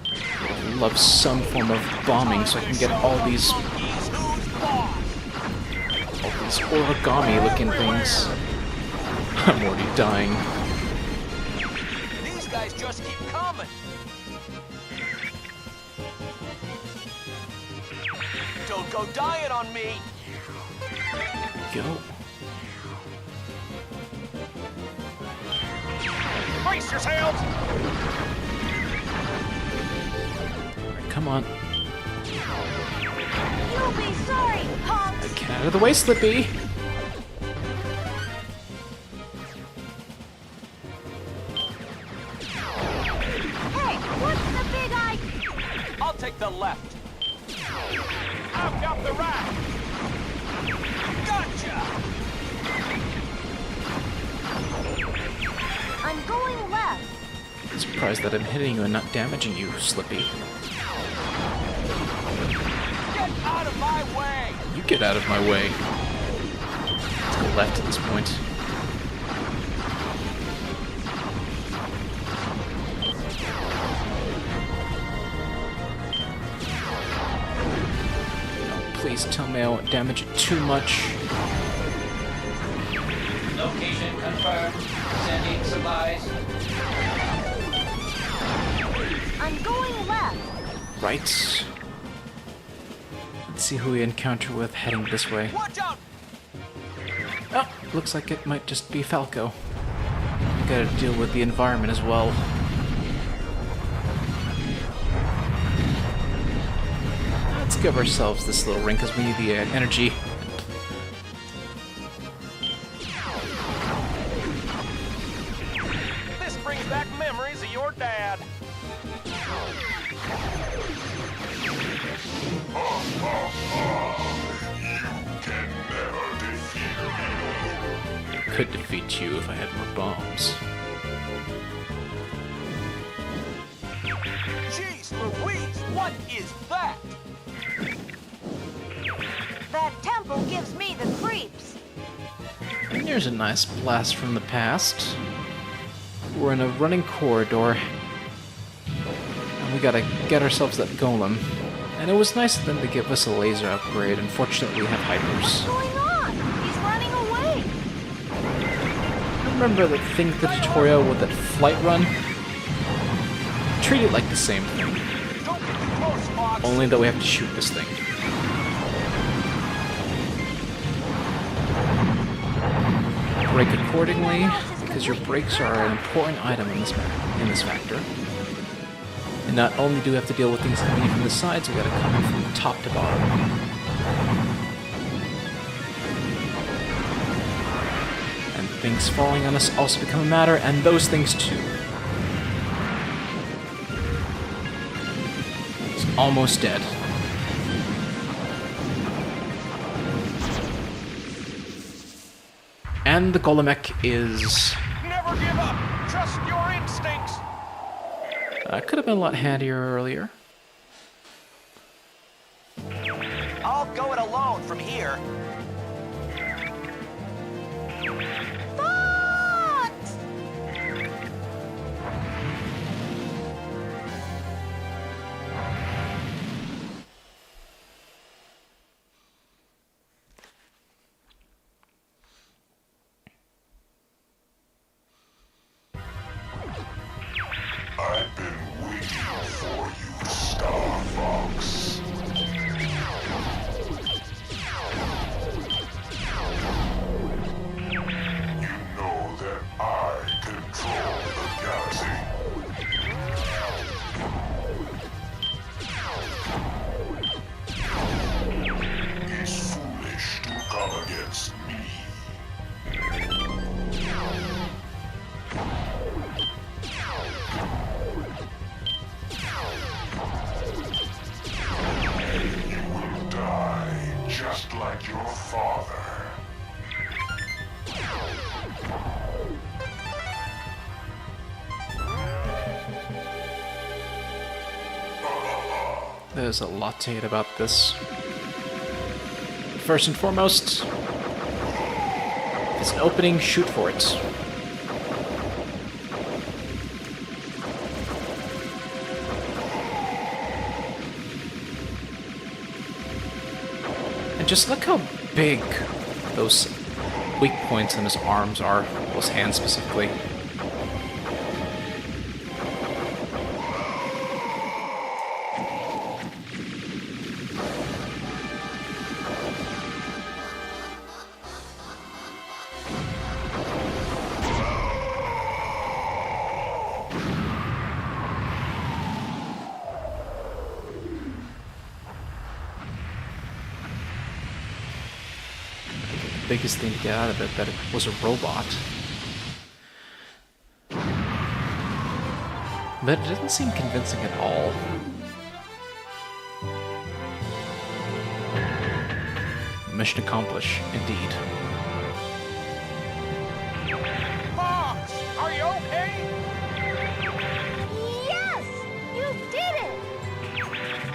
I love some form of bombing so I can get all these origami looking things. I'm already dying. These guys just keep coming! Don't go dying on me! Go. Brace yourselves! Alright, come on. You'll be sorry, punks. Get out of the way, Slippy! Hey, what's the big idea? I'll take the left. I've got the right. Gotcha! I'm going left. I'm surprised that I'm hitting you and not damaging you, Slippy. Get out of my way! You get out of my way. Let's go left at this point. No, please tell me I won't damage it too much. Location confirmed. Sending supplies. I'm going Right. Let's see who we encounter with heading this way. Watch out! Oh, looks like it might just be Falco. We gotta deal with the environment as well. Let's give ourselves this little ring because we need the energy. This brings back memories of your dad. Could defeat you if I had more bombs. Jeez Louise, what is that? That temple gives me the creeps. And here's a nice blast from the past. We're in a running corridor. And we gotta get ourselves that golem. And it was nice of them to give us a laser upgrade. Unfortunately, we have hypers. What's going on? He's running away. Remember that thing, the tutorial with that flight run? Treat it like the same thing. Don't get too close, Fox. Only that we have to shoot this thing. Brake accordingly, because your brakes are an important item in this factor. And not only do we have to deal with things coming in from the sides, we gotta come in from top to bottom. And things falling on us also become a matter, and those things too. It's almost dead. And the Golem is... Never give up. Trust your instincts. could have been a lot handier earlier. I'll go it alone from here. Fox! I've been waiting for you, Starfox. You know that I control the galaxy. It's foolish to come against me. You will die just like your father. There's a lot to hate about this. First and foremost, if it's an opening, shoot for it. And just look how big those weak points in his arms are, those hands specifically. Biggest thing to get out of it that it was a robot. But it didn't seem convincing at all. Mission accomplished, indeed. Fox, are you okay? Yes! You did it!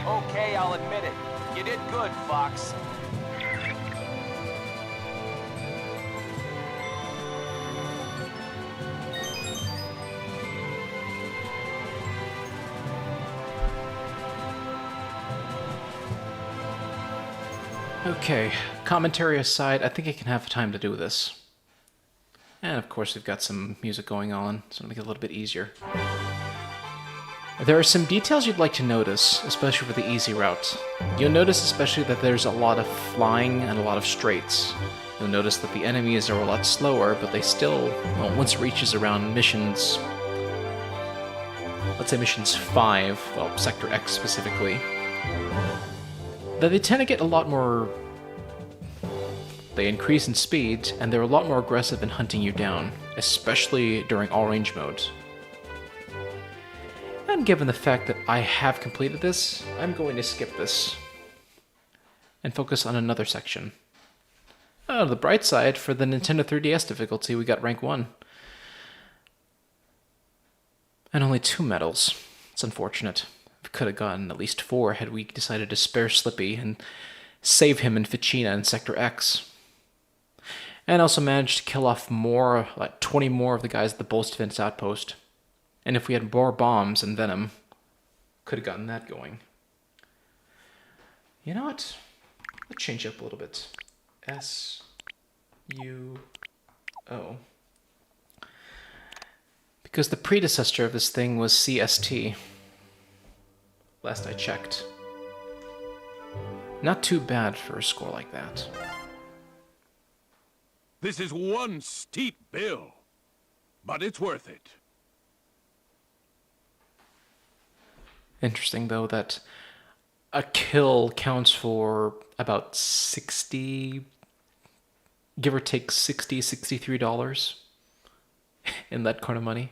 Okay, I'll admit it. You did good, Fox. Okay, commentary aside, I think I can have time to do this. And of course we've got some music going on, so it'll make it a little bit easier. There are some details you'd like to notice, especially for the easy route. You'll notice especially that there's a lot of flying and a lot of straights. You'll notice that the enemies are a lot slower, but they still, well, once it reaches around missions, let's say missions 5, well, Sector X specifically, that they tend to get a lot more... They increase in speed, and they're a lot more aggressive in hunting you down, especially during all-range mode. And given the fact that I have completed this, I'm going to skip this and focus on another section. On the bright side, for the Nintendo 3DS difficulty, we got rank 1. And only 2 medals. It's unfortunate. We could have gotten at least 4 had we decided to spare Slippy and save him in Ficina in Sector X. And also managed to kill off more, like 20 more of the guys at the Bolst Defense Outpost. And if we had more bombs and venom, could have gotten that going. You know what? Let's change up a little bit. S-U-O. Because the predecessor of this thing was CST. Last I checked. Not too bad for a score like that. This is one steep bill, but it's worth it. Interesting, though, that a kill counts for about 60, give or take $60, $63 in that kind of money.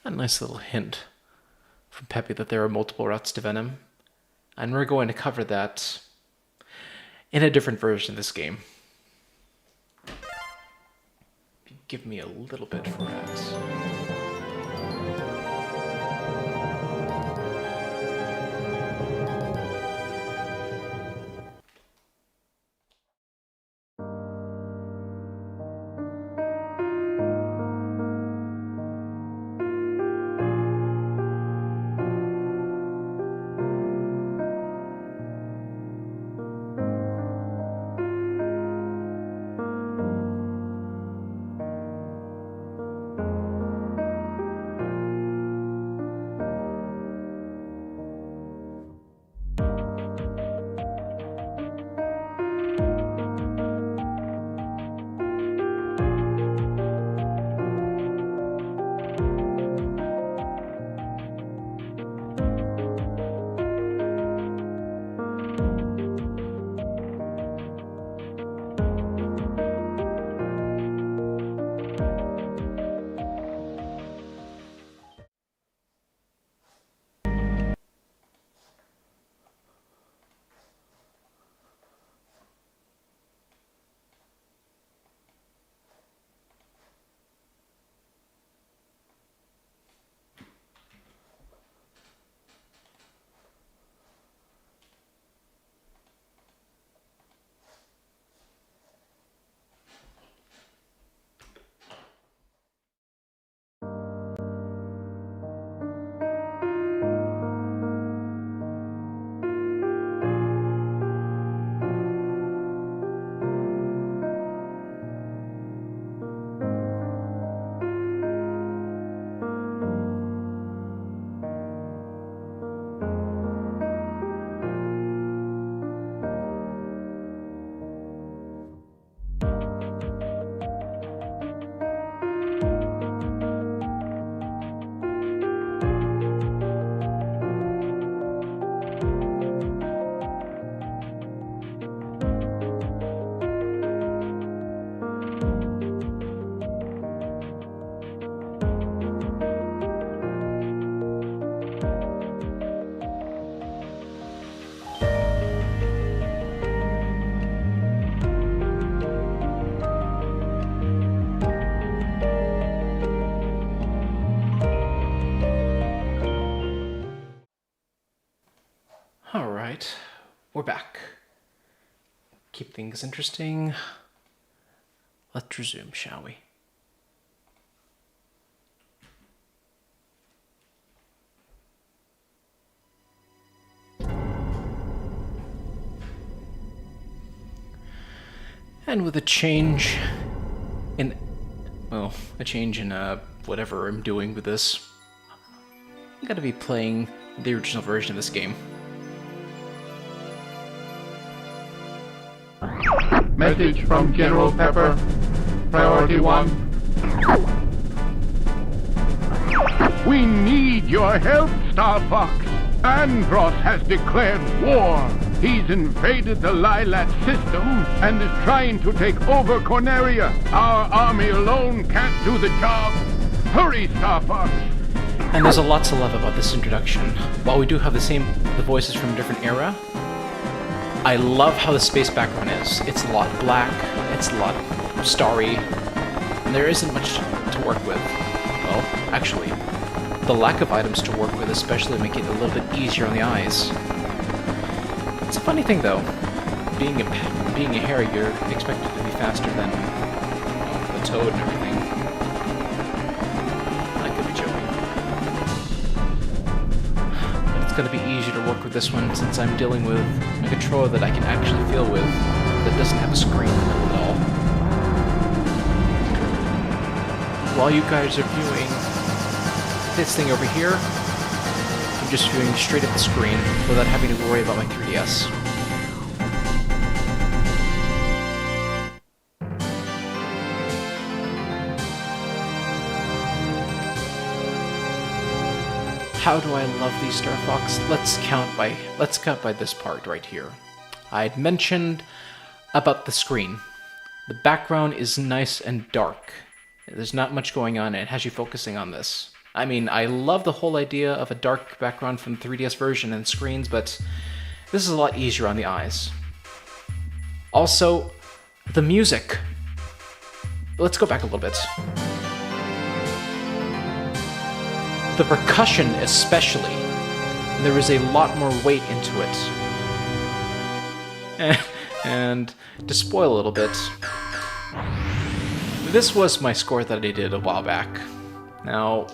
A nice little hint from Peppy that there are multiple routes to Venom. And we're going to cover that in a different version of this game. Give me a little bit for that. Alright, we're back. Keep things interesting. Let's resume, shall we? And with a change a change in whatever I'm doing with this. I'm gonna be playing the original version of this game. Message from General Pepper. Priority 1. We need your help, Starfox. Andross has declared war. He's invaded the Lilat system and is trying to take over Corneria. Our army alone can't do the job. Hurry, Starfox. And there's a lot to love about this introduction. While we do have the voices from a different era, I love how the space background is. It's a lot black, it's a lot starry, and there isn't much to work with. Well, actually, the lack of items to work with especially make it a little bit easier on the eyes. It's a funny thing though, being a hare, you're expected to be faster than the toad and everything. I could be joking. But it's gonna be easier to work with this one since I'm dealing with a controller that I can actually feel with that doesn't have a screen in the middle at all. While you guys are viewing this thing over here, I'm just viewing straight at the screen without having to worry about my 3DS. How do I love these Starfox? Let's count by this part right here. I had mentioned about the screen. The background is nice and dark. There's not much going on, and it has you focusing on this. I mean, I love the whole idea of a dark background from the 3DS version and screens, but this is a lot easier on the eyes. Also, the music. Let's go back a little bit. The percussion especially, there is a lot more weight into it. And to spoil a little bit, this was my score that I did a while back. Now,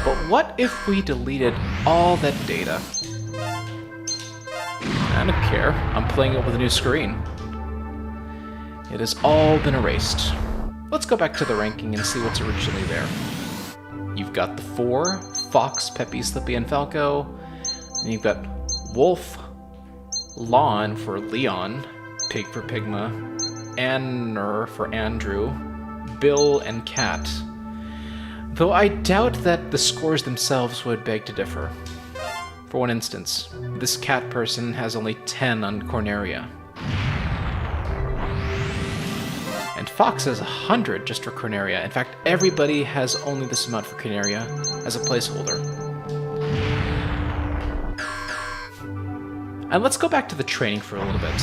but what if we deleted all that data? I don't care, I'm playing it with a new screen. It has all been erased. Let's go back to the ranking and see what's originally there. You've got the 4, Fox, Peppy, Slippy, and Falco. And you've got Wolf, Lon for Leon, Pig for Pigma, Anner for Andrew, Bill, and Cat. Though I doubt that the scores themselves would beg to differ. For one instance, this cat person has only 10 on Corneria. And Fox has 100 just for Corneria. In fact, everybody has only this amount for Corneria as a placeholder. And let's go back to the training for a little bit.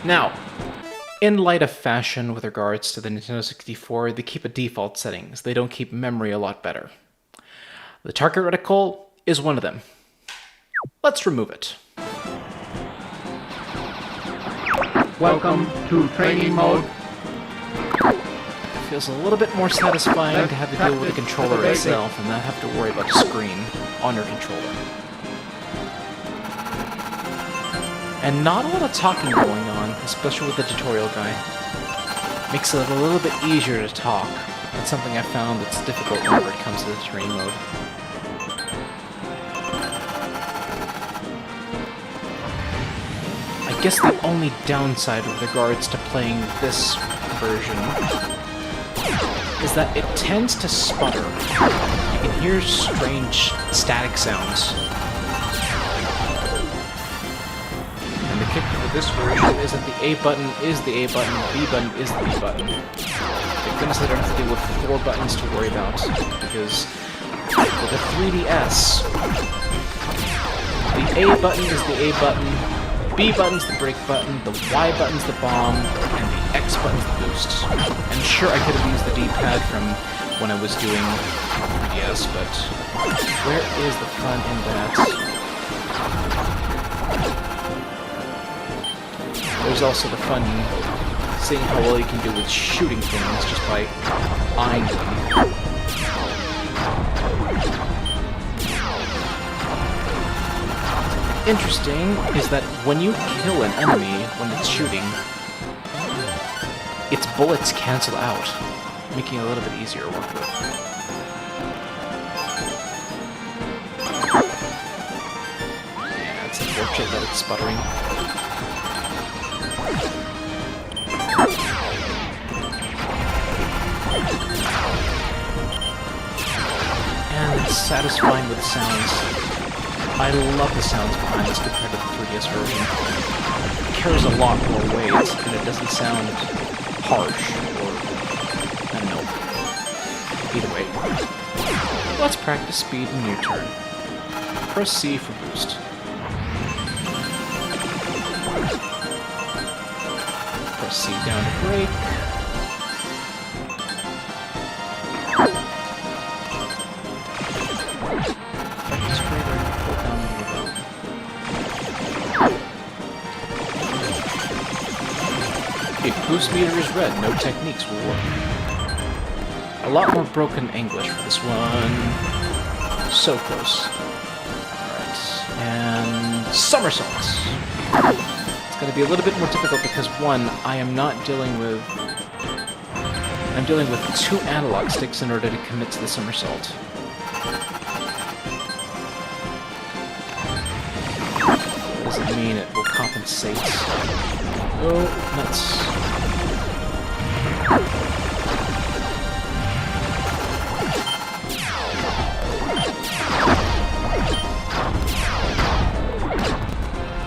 Now, in light of fashion with regards to the Nintendo 64, they keep a default settings. They don't keep memory a lot better. The target reticle is one of them. Let's remove it. Welcome to training mode. It feels a little bit more satisfying to have to deal with the controller itself and not have to worry about the screen on your controller. And not a lot of talking going on, especially with the tutorial guy. Makes it a little bit easier to talk. That's something I found that's difficult whenever it comes to the training mode. I guess the only downside with regards to playing this version is that it tends to sputter. You can hear strange static sounds. And the kicker for this version is that the A button is the A button, B button is the B button. Thank goodness I don't have to deal with 4 buttons to worry about, because with the 3DS, the A button is the A button, B button's the brake button, the Y button's the bomb, and the X button's the boost. And sure, I could have used the D-pad from when I was doing 3DS, but where is the fun in that? There's also the fun in seeing how well you can do with shooting things just by eyeing them. Interesting is that when you kill an enemy when it's shooting, its bullets cancel out, making it a little bit easier to work with. Yeah, it's unfortunate that it's sputtering. And it's satisfying with the sounds. I love the sounds behind this compared to the 3DS version. It carries a lot more weight, and it doesn't sound harsh, or, I don't know. Either way. Let's practice speed and U-turn. Press C for boost. Press C down to brake. Boost meter is red, no techniques will work. A lot more broken English for this one. So close. Alright, and somersaults. It's going to be a little bit more difficult because, one, I am not dealing with... I'm dealing with 2 analog sticks in order to commit to the somersault. Doesn't mean it will compensate. Oh, nuts.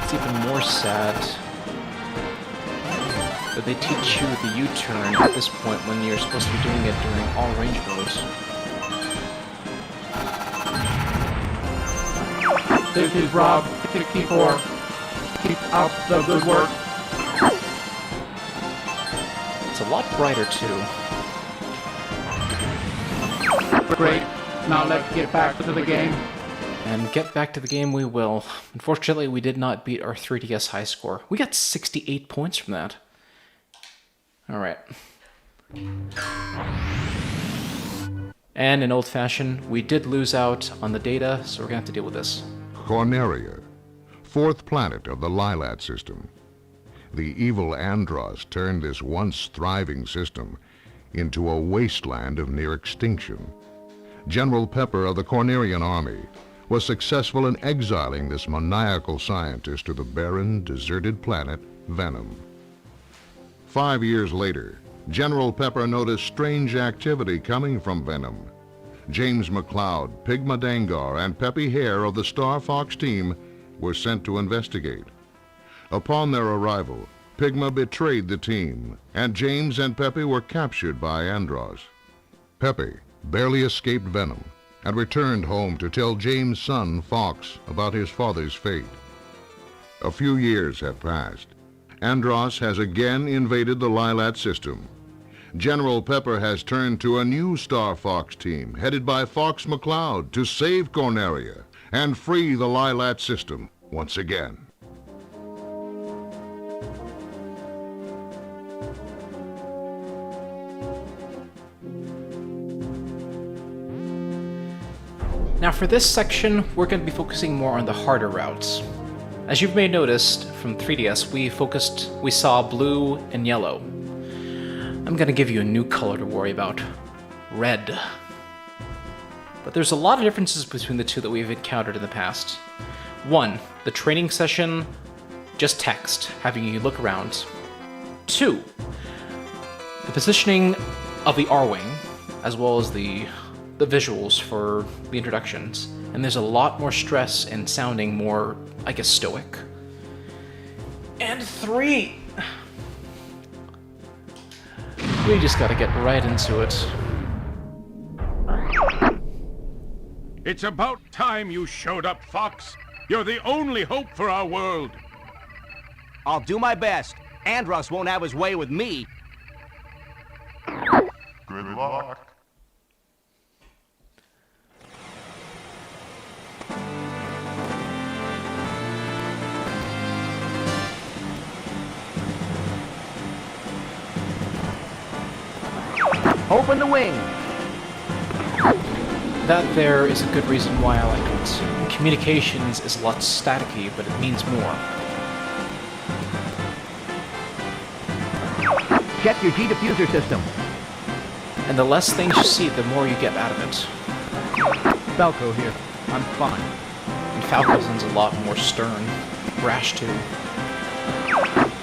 It's even more sad that they teach you the U-turn at this point when you're supposed to be doing it during all range modes. This is Rob 64. Keep up the good work. It's a lot brighter too. Great. Now let's get back to the game. And get back to the game we will. Unfortunately, we did not beat our 3DS high score. We got 68 points from that. Alright. And in old fashion, we did lose out on the data, so we're gonna have to deal with this. Corneria, 4th planet of the Lilat system. The evil Andross turned this once thriving system into a wasteland of near extinction. General Pepper of the Cornerian Army was successful in exiling this maniacal scientist to the barren, deserted planet Venom. 5 years later, General Pepper noticed strange activity coming from Venom. James McCloud, Pigma Dangar, and Peppy Hare of the Starfox team were sent to investigate. Upon their arrival, Pigma betrayed the team, and James and Peppy were captured by Andross. Peppy barely escaped Venom and returned home to tell James' son, Fox, about his father's fate. A few years have passed. Andross has again invaded the Lilat system. General Pepper has turned to a new Starfox team headed by Fox McCloud to save Corneria and free the Lilat system once again. Now for this section, we're going to be focusing more on the harder routes. As you may have noticed from 3DS, we saw blue and yellow. I'm going to give you a new color to worry about. Red. But there's a lot of differences between the two that we've encountered in the past. 1, the training session, just text, having you look around. 2, the positioning of the R-Wing, as well as the visuals for the introductions. And there's a lot more stress in sounding more, I guess, stoic. And 3, we just gotta get right into it. It's about time you showed up, Fox. You're the only hope for our world. I'll do my best. Andross won't have his way with me. Good luck. Open the wing. That there is a good reason why I like it. Communications is a lot staticky, but it means more. Check your G-diffuser system. And the less things you see, the more you get out of it. Falco here. I'm fine. And Falco's a lot more stern. Brash, too.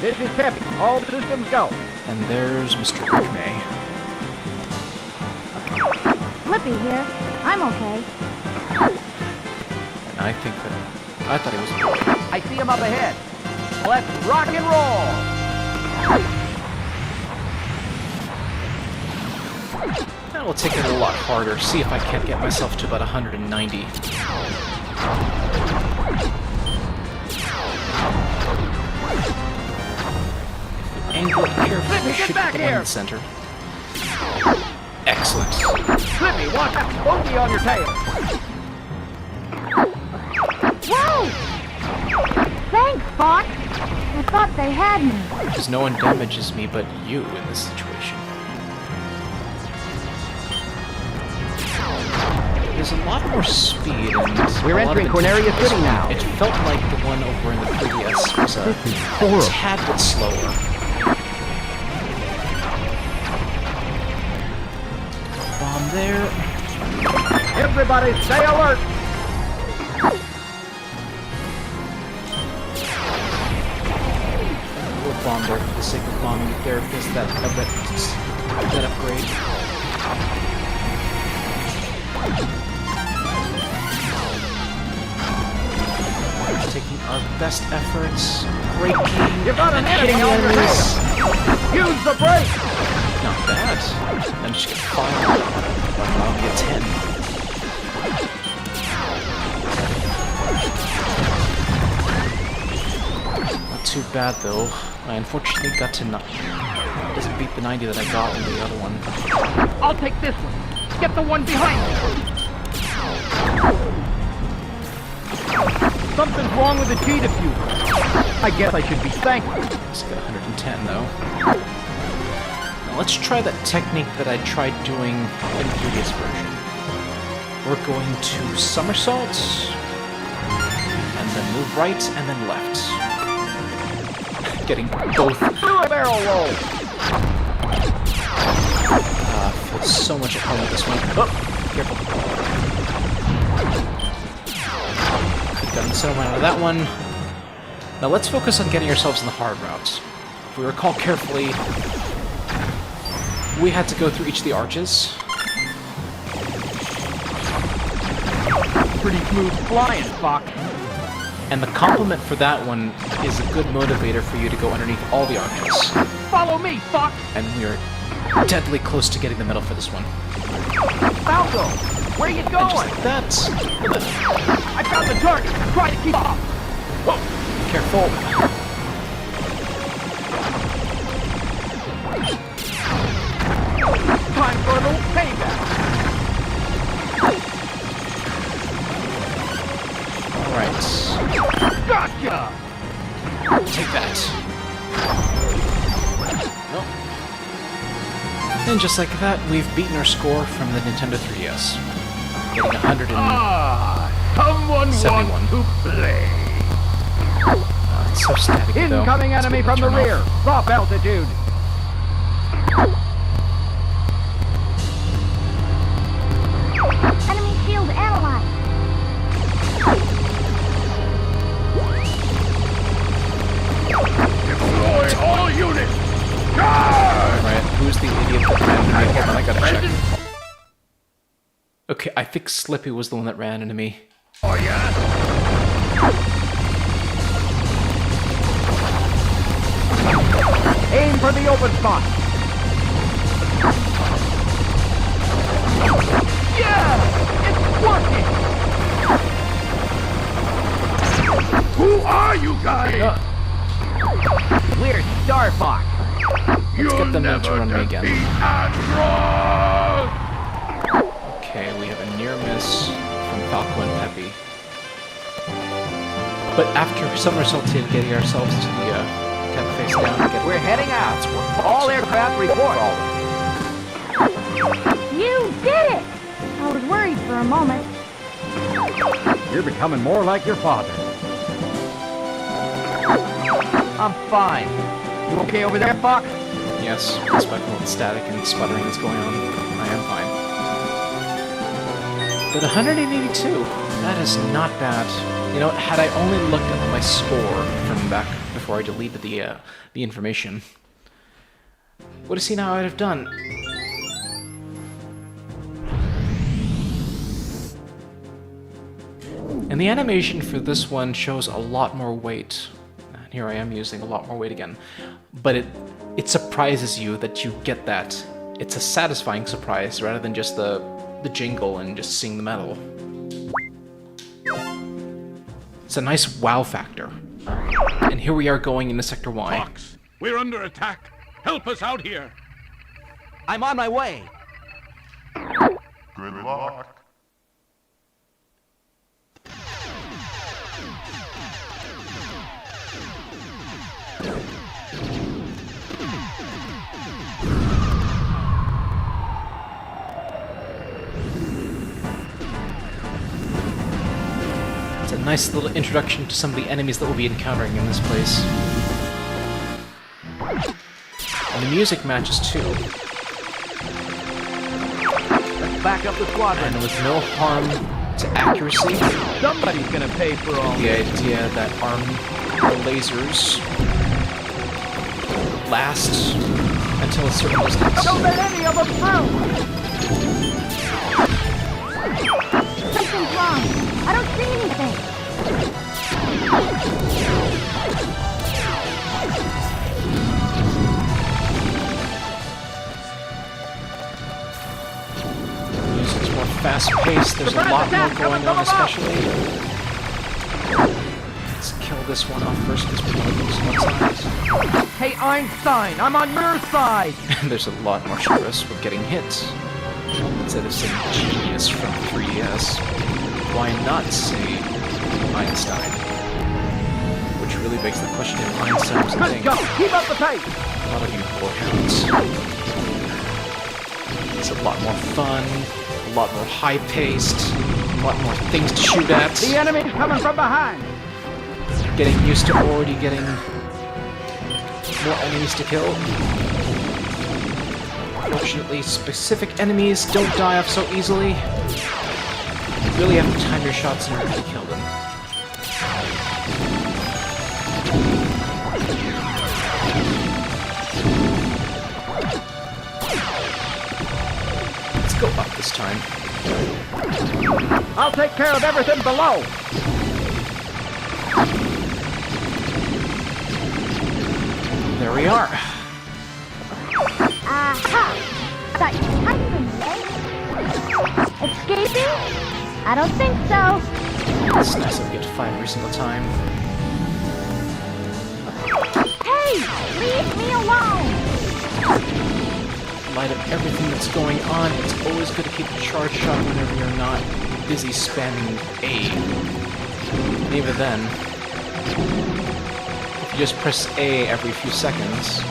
This is Peppy. All systems go. And there's Mr. Rick May. Flippy here. I'm okay. And I think that... I thought he was a boy. I see him up ahead. Let's rock and roll! And we'll take it a lot harder. See if I can't get myself to about 190. Angle it carefully. Flippy, get Should back get the one here! in the center. Excellent. Flippy, watch that bogey on your tail! Whoa! Thanks, Fox. I thought they had me. Because no one damages me but you in this situation. There's a lot more speed and We're a lot of entering Corneria intention. City now. It felt like the one over in the 3DS was a tad bit slower. Bomb there. Everybody stay alert! We'll bomb there for the sake of bombing it there because that upgrade. Taking our best efforts, braking, You've got an and hitting enemy on your enemies. tail! Use the brake! Not bad. And just get fired. I'll get 10. Not too bad though. I unfortunately got to doesn't beat the 90 that I got in the other one. I'll take this one. Get the one behind me. Something's wrong with the G-diffuser. I guess I should be thankful. Just got 110 though. Now let's try that technique that I tried doing in the previous version. We're going to somersault, and then move right, and then left. Getting both. Do a barrel roll. Feel so much at home with this one. Oh, careful. Got the center one out of that one. Now let's focus on getting ourselves in the hard routes. If we recall carefully, we had to go through each of the arches. Pretty smooth flying, Fox. And the compliment for that one is a good motivator for you to go underneath all the arches. Follow me, Fox. And we are deadly close to getting the medal for this one. Falco, where you And going? just like that. I found the target. Try to keep up. Whoa! Careful. Time for a little payback. Alright. Gotcha! Take that. Nope. And just like that, we've beaten our score from the Nintendo 3DS. Getting 100 and... Someone 71. wants to play. It's so static though. Incoming Let's enemy get from the turn rear. off. Drop altitude. Enemy shield analyzed. Deploy all units! Alright, who's the idiot that ran into me? Hold on, I gotta check. Okay, I think Slippy was the one that ran into me. Oh, yeah? Aim for the open spot. Yeah! It's working! Who are you guys? We're Starfox. You'll get them never to run me again. defeat Andros! Okay, we have a near miss from Falco and Peppy. But after somersaulting, getting ourselves to the kind of face down and get We're heading out. That's working. All aircraft report. You did it! I was worried for a moment. You're becoming more like your father. I'm fine. You okay over there, Fox? Yep. Yes, despite all the static and sputtering that's going on, I am fine. But 182, that is not bad. You know, had I only looked at my score from back before I deleted the information, what is he now I'd have done? And the animation for this one shows a lot more weight. And here I am using a lot more weight again. But it surprises you that you get that. It's a satisfying surprise rather than just the jingle and just seeing the metal. It's a nice wow factor. And here we are going into Sector Y. Fox, we're under attack. Help us out here. I'm on my way. Good luck. It's a nice little introduction to some of the enemies that we'll be encountering in this place. And the music matches too. Let's back up the squadron. And with no harm to accuracy. Somebody's gonna pay for all The idea that our lasers last until a certain distance. Don't let any of them through! Something's wrong. I don't see anything. Music's more fast-paced. There's a lot more going on, especially. Let's kill this one off first because we want to lose one side. Hey, Einstein, I'm on your side! And there's a lot more stress with getting hit. Instead of saying genius from 3DS, why not say Einstein? Which really begs the question if Einstein was a Good thing. go! Keep up the pace! A lot of you borehounds. It's a lot more fun, a lot more high-paced, a lot more things to shoot at. The enemy's coming from behind! Getting used to already getting more enemies to kill. Fortunately, specific enemies don't die off so easily. You really have to time your shots in order to kill them. Let's go up this time. I'll take care of everything below! There we are. Aha! Thought you were hiding, eh? Escaping? I don't think so. It's nice that we get to fight every single time. Hey! Leave me alone! In light of everything that's going on, it's always good to keep the charge shot whenever you're not busy spamming A. And even then, if you just press A every few seconds,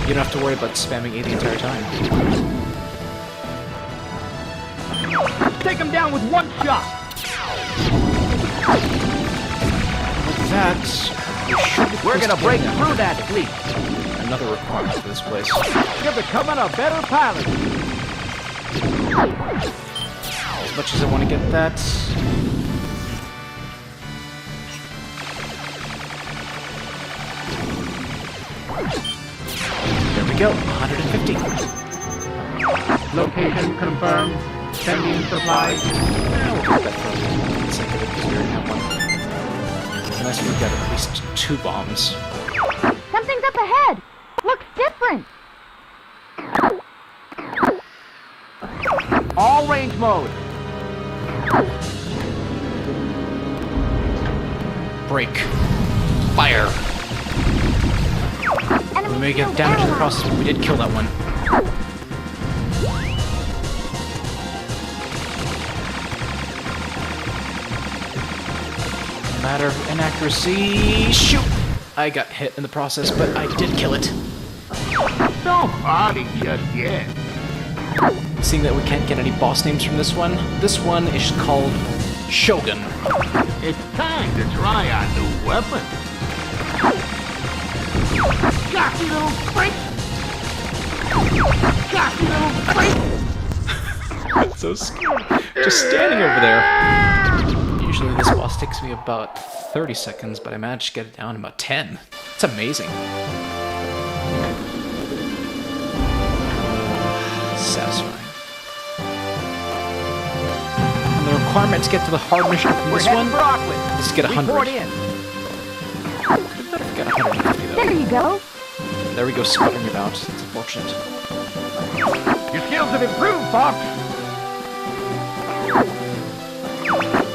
you don't have to worry about spamming A the entire time. Take him down with one shot! With that, we should We're gonna break through that fleet! another requirement for this place. You're becoming a better pilot! As much as I want to get that, there we go, 150. Location confirmed. Sending supplies. We'll get that for a second because we already have one. Unless we've got at least 2 bombs. Something's up ahead! Looks different! All range mode! Break. Fire. We may get damage in the process, but we did kill that one. Matter of inaccuracy. Shoot! I got hit in the process, but I did kill it. Don't party just yet. Seeing that we can't get any boss names from this one is called Shogun. It's time to try our new weapon. Got you, little freak! Got you, little freak! So scary. Just standing over there. Usually this boss takes me about 30 seconds, but I managed to get it down in about 10. It's amazing. Satisfying. And the requirement to get to the hard mission from this one is to get 100. Got 150 though. There you go. There we go, sputtering about. It's unfortunate. Your skills have improved, Fox.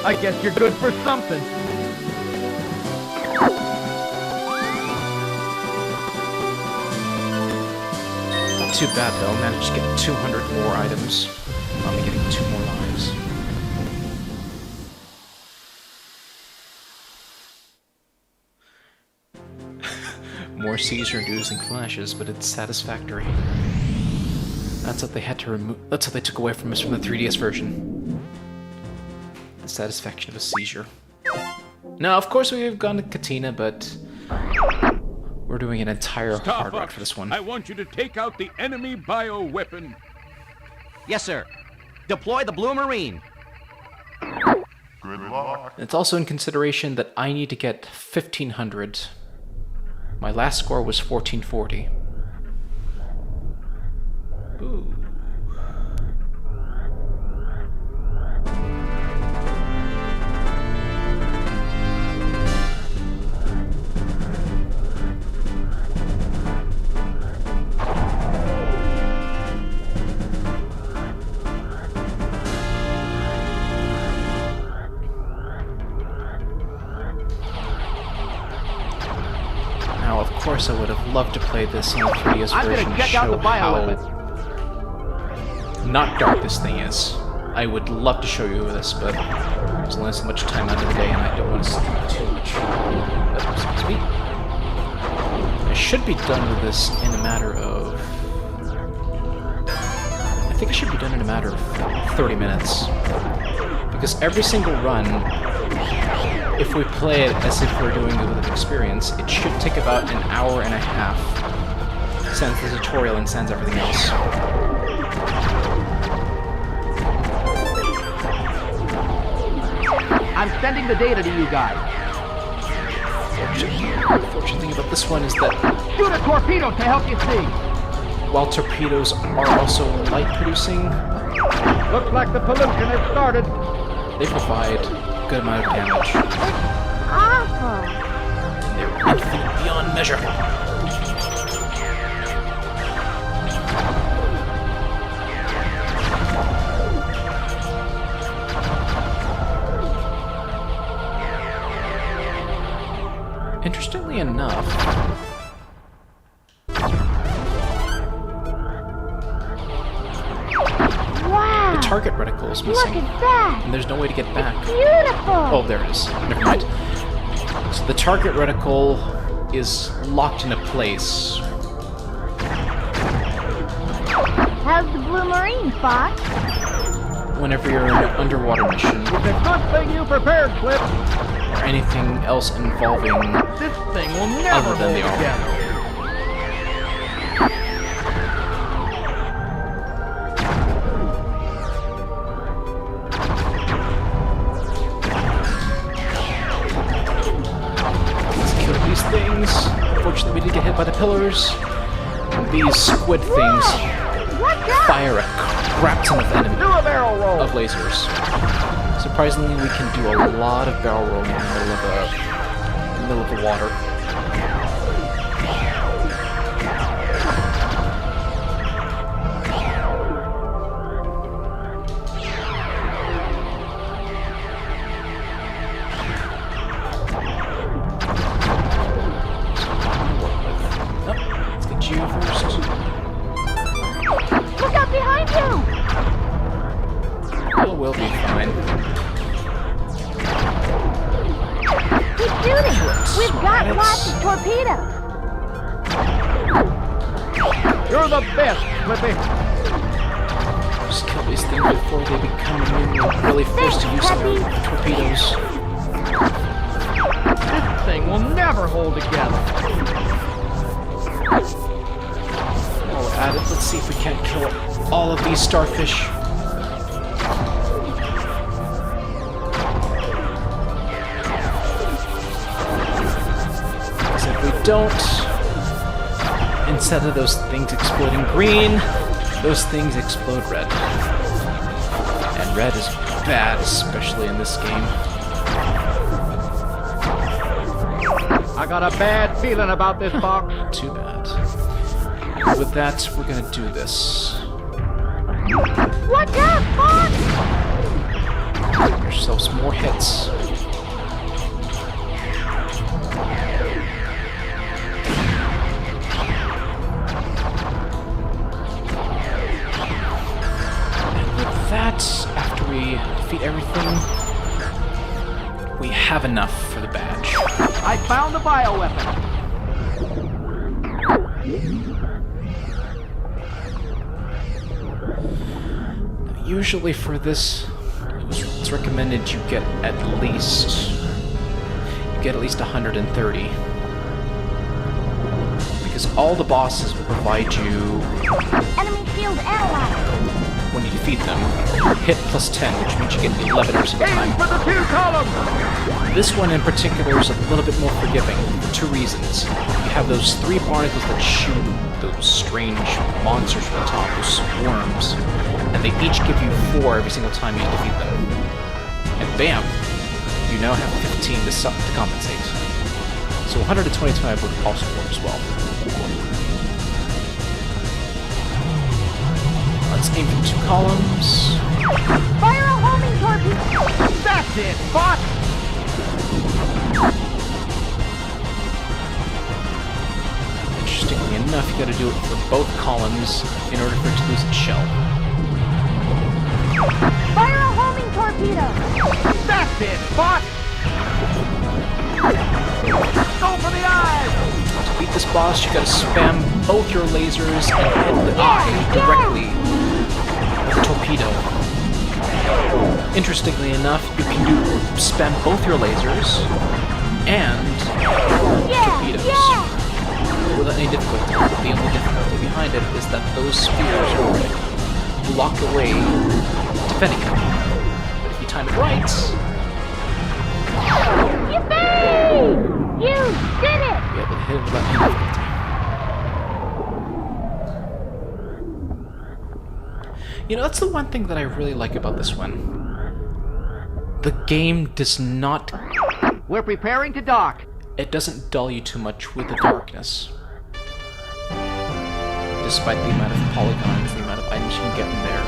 I guess you're good for something. Not too bad though. Managed to get 200 more items. I'm only getting 2 more lives. More seizure-inducing flashes, but it's satisfactory. That's what they had to remove. That's what they took away from us from the 3DS version. The satisfaction of a seizure. Now, of course, we've gone to Katina, but we're doing an entire hard route for this one. I want you to take out the enemy bioweapon. Yes, sir. Deploy the Blue Marine. Good luck. It's also in consideration that I need to get 1,500. My last score was 1440. Ooh. Now, of course, I would have loved to play this on the 3DS I'm version gonna to check out show the bioweapon. how not dark this thing is. I would love to show you this, but there's only so much time out of the day, and I don't want to sleep too much. Excuse me. I should be done with this in a matter of... I think I should be done in a matter of 30 minutes. Because every single run, if we play it as if we're doing it with an experience, it should take about an hour and a half. Sans the tutorial and sans everything else. I'm sending the data to you guys. The unfortunate thing about this one is that Shoot a torpedo to help you see. while torpedoes are also light producing, Looks like the pollution has started. they provide a good amount of damage. Awful. They're infinite beyond measure. Interestingly enough, Wow. the target reticle is Look missing, at that. and there's no way to get back. Beautiful. Oh, there it is. Never mind. So the target reticle is locked into place. How's the Blue Marine, Fox? Whenever you're in an underwater mission, It's a good thing you prepared, Clip. or anything else involving This thing will never Other than hold the armor. together. Let's kill these things. Unfortunately, we did get hit by the pillars. And these squid things What's up? fire a crap ton of Do enemy a barrel roll. of lasers. Surprisingly, we can do a lot of barrel rolling in the middle of the water. Let's get you first. Look out behind you. Oh, we'll be fine. Keep shooting. We've got lots of torpedoes. You're the best, Clippy. Just kill these things before they become really forced to use their torpedoes. This thing will never hold together. While we're at it, let's see if we can't kill all of these starfish. Because if we don't, instead of those things exploding green, those things explode red. And red is bad, especially in this game. I got a bad feeling about this box. Too bad. With that, we're gonna do this. Watch out, Fox! Give yourselves more hits. And with that, after we defeat everything, we have enough for the badge. I found the bioweapon. Usually for this, it's recommended you get at least 130. Because all the bosses will provide you, Enemy shield analyzed. when you defeat them, hit plus 10, which means you get 11 every single time. Aim for the 2 columns! This one in particular is a little bit more forgiving for 2 reasons. You have those 3 barnacles that shoot those strange monsters from the top, those swarms, and they each give you 4 every single time you defeat them. And bam! You now have 15 to compensate. So 125 would also work as well. Let's aim for 2 columns. Fire a homing torpedo! That's it, Fox! Interestingly enough, you gotta do it for both columns in order for it to lose its shell. Fire a homing torpedo! That's it, Fox! Go for the eyes! To beat this boss, you gotta spam both your lasers and hit the eye directly with a torpedo. Interestingly enough, you can spam both your lasers and torpedoes without any difficulty. The only difficulty behind it is that those spears will block away defending you. But if you time it right, Yippee! You did it! you'll be able to hit it without any difficulty. You know, that's the one thing that I really like about this one. The game does not... We're preparing to dock. It doesn't dull you too much with the darkness. Despite the amount of polygons, the amount of items you can get in there.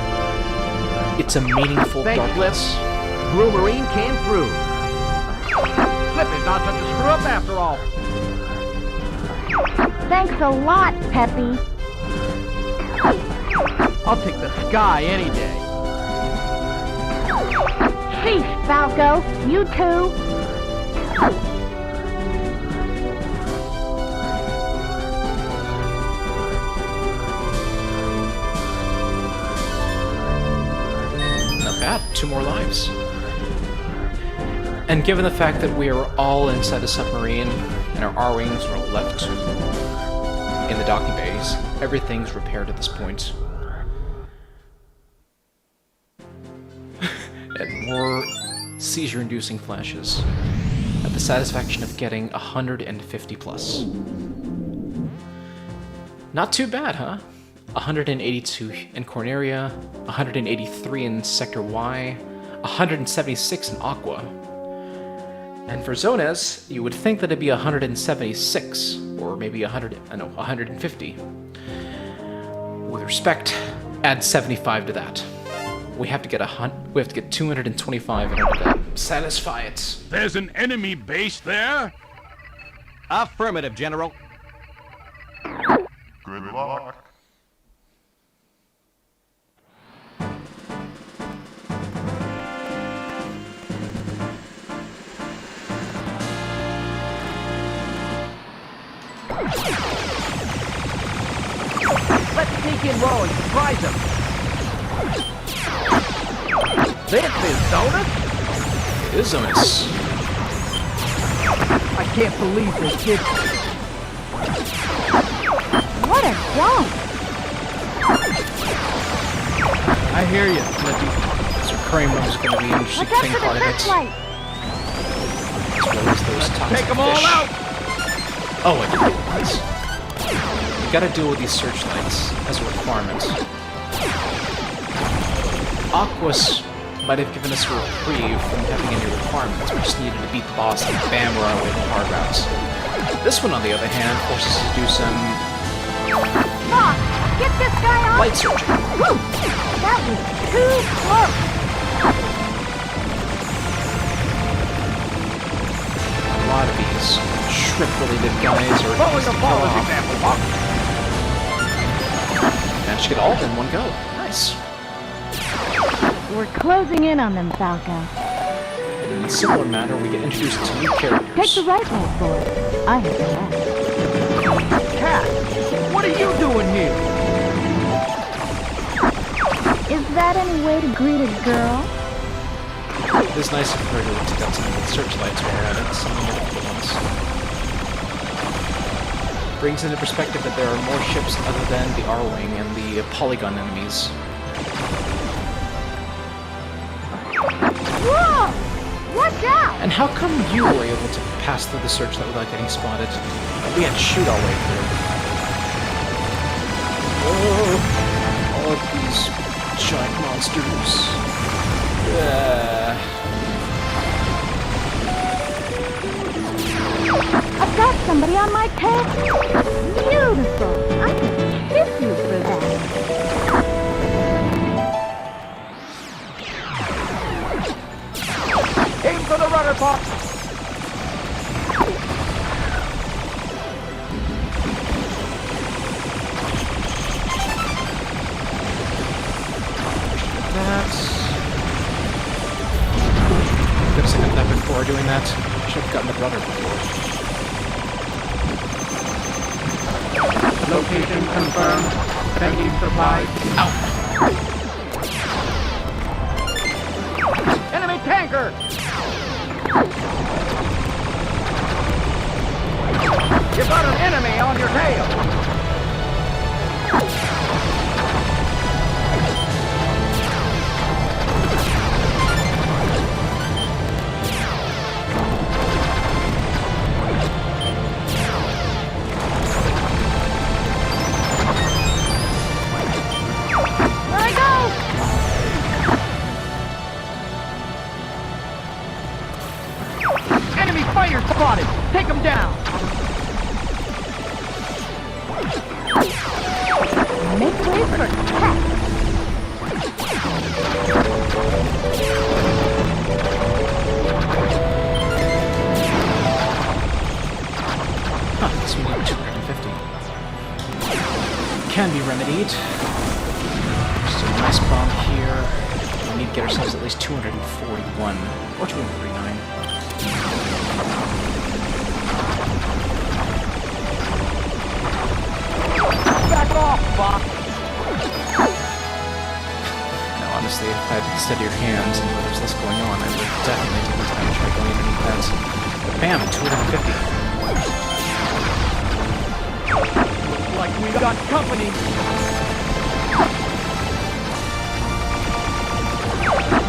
It's a meaningful Thanks, darkness. Blue Marine came through. Flip is not such a screw up after all. Thanks a lot, Peppy. I'll take the sky any day. Cease, Falco. You too. Not bad. 2 more lives. And given the fact that we are all inside the submarine and our R-wings are left in the docking bays, everything's repaired at this point. And more seizure-inducing flashes. At the satisfaction of getting 150 plus. Not too bad, huh? 182 in Corneria, 183 in Sector Y, 176 in Aqua. And for Zones, you would think that it'd be 176, or maybe 150. With respect, add 75 to that. We have to get 225 in order to satisfy it. There's an enemy base there? Affirmative, General. Good luck. Let's sneak in low and surprise them. This is Zonus? It is Zonus. I can't believe they did What a jump! I hear you, Flippy. This recurring room is going to be an interesting Look out thing for part the of it. searchlight! As well as those toxic Take them all fish. out! Oh, I didn't realize. You gotta deal with these searchlights as a requirement. Aquas might have given us a reprieve from having any requirements. We just needed to beat the boss and bam, we're on our way to the hard routes. This one, on the other hand, forces us to do some Fox, get this guy off! light searching. Woo! That was too close! A lot of these shrimp-related guys are Following easy the to ball kill as off. example, Fox. Managed to get all of them in one go. Nice. We're closing in on them, Falco. And in a similar manner, we get introduced to new Take characters. the right road for it. I have the left. Cat, what are you doing here? Is that any way to greet a girl? It is nice of her to take out some of the searchlights while we're at it, some of the other ones. Brings into perspective that there are more ships other than the R-Wing and the polygon enemies. Whoa! Watch out! And how come you were able to pass through the searchlight without getting spotted? We had to shoot our way through. Oh, all of these giant monsters. I've got somebody on my tail. Beautiful. I could kiss you for that. Aim for the rudder, Fox. Could have said that before doing that. Should have gotten the rudder before. Location confirmed. Pending supplies. Enemy tanker! You've got an enemy on your tail! There I go! Enemy fighter spotted! Take him down! Make way for cat. Huh, this one got 250. Can be remedied. Just a nice bomb here. We need to get ourselves at least 241 or 239. Back off, Fox! Now, honestly, if I had steadier hands and there was less going on, I would definitely take the time to try going underneath that. Bam, 250. Looks like we got company!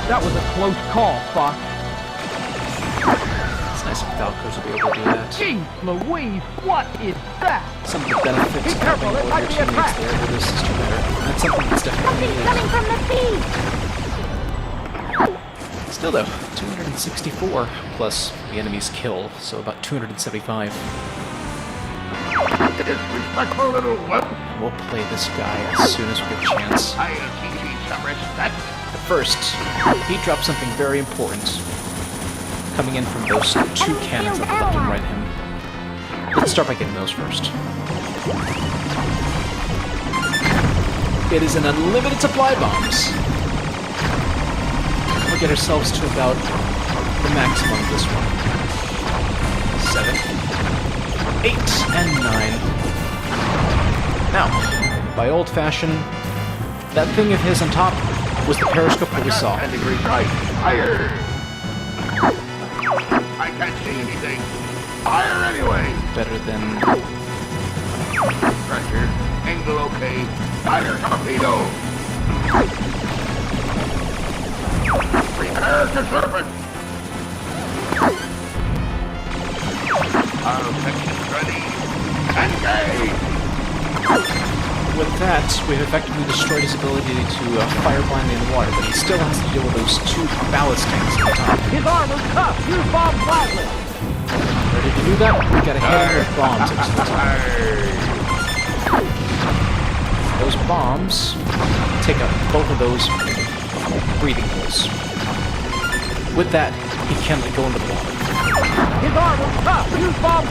That was a close call, Fox. It's nice if Falcos will be able to do that. Jeez Louise, what is that? Some of the benefits Be of careful, having it might older be a teammates trap. there with us is too better. That's something that's definitely Something's coming from the sea. Still though, 264 plus the enemy's kill, so about 275. Disrespectful little whelp. We'll play this guy as soon as we get a chance. I'll teach you some respect. But first, he dropped something very important. Coming in from those two cannons at the left and right of him. Let's start by getting those first. It is an unlimited supply of bombs. We'll get ourselves to about the maximum of this one. 7, 8, and 9. Now, by old fashion, that thing of his on top was the periscope that we saw. 10 degrees right. Higher. I can't see anything. Higher anyway. Better than Pressure. Angle okay. Fire torpedo. Prepare to surface. All sections ready. Engage! With that, we've effectively destroyed his ability to fireblind in the water, but he still has to deal with those 2 ballast tanks at the top. His armor's tough. Use bomb flatly. Ready to do that? We gotta hit him with bombs at the top. Those bombs take out both of those breathing holes. With that, he can go into the water. His armor's tough. Use bomb.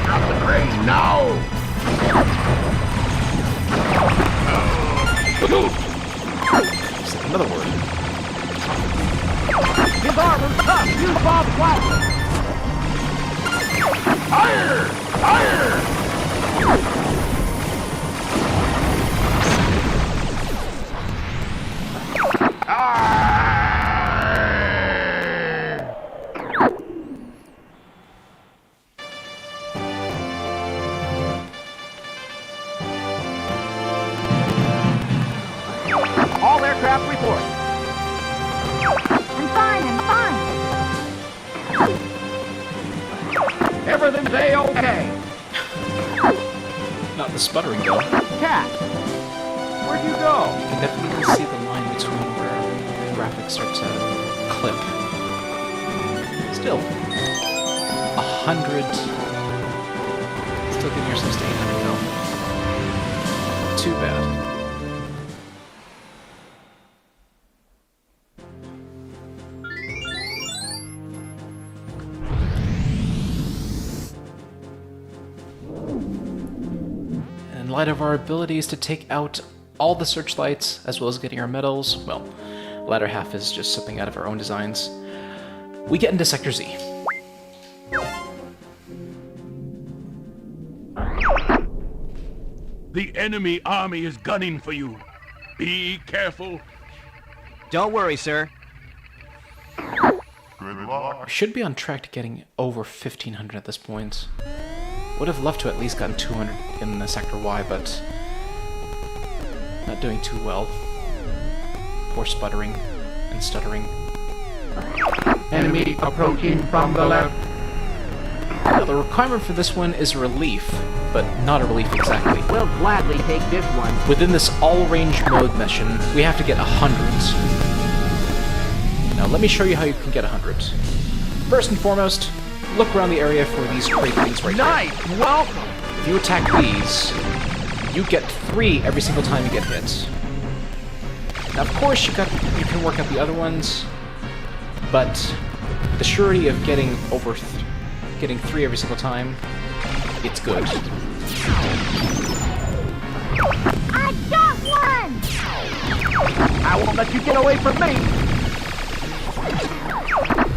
Drop the crane now! Is that another word? His armor's tough. Use bomb flatly. Fire! Fire! All aircraft report. I'm fine, I'm fine. Everything's A-okay. Not the sputtering, though. Cat, where'd you go? You can definitely see the line between where the graphics start to clip. Still, 100. Still getting yourself to 800 though. Too bad. In light of our abilities to take out all the searchlights, as well as getting our medals, well, the latter half is just something out of our own designs, we get into Sector Z. The enemy army is gunning for you. Be careful. Don't worry, sir. Good luck. We should be on track to getting over 1,500 at this point. Would have loved to at least gotten 200 in the Sector Y, but not doing too well. Poor sputtering and stuttering. Enemy approaching from the left. Now, the requirement for this one is relief, but not a relief exactly. We'll gladly take this one. Within this all-range mode mission, we have to get 100. Now, let me show you how you can get 100. First and foremost, look around the area for these crate things right Nice! Welcome! here. If you attack these, you get 3 every single time you get hit. Now, of course, you can work out the other ones, but the surety of getting getting 3 every single time, it's good. I got one! I won't let you get away from me!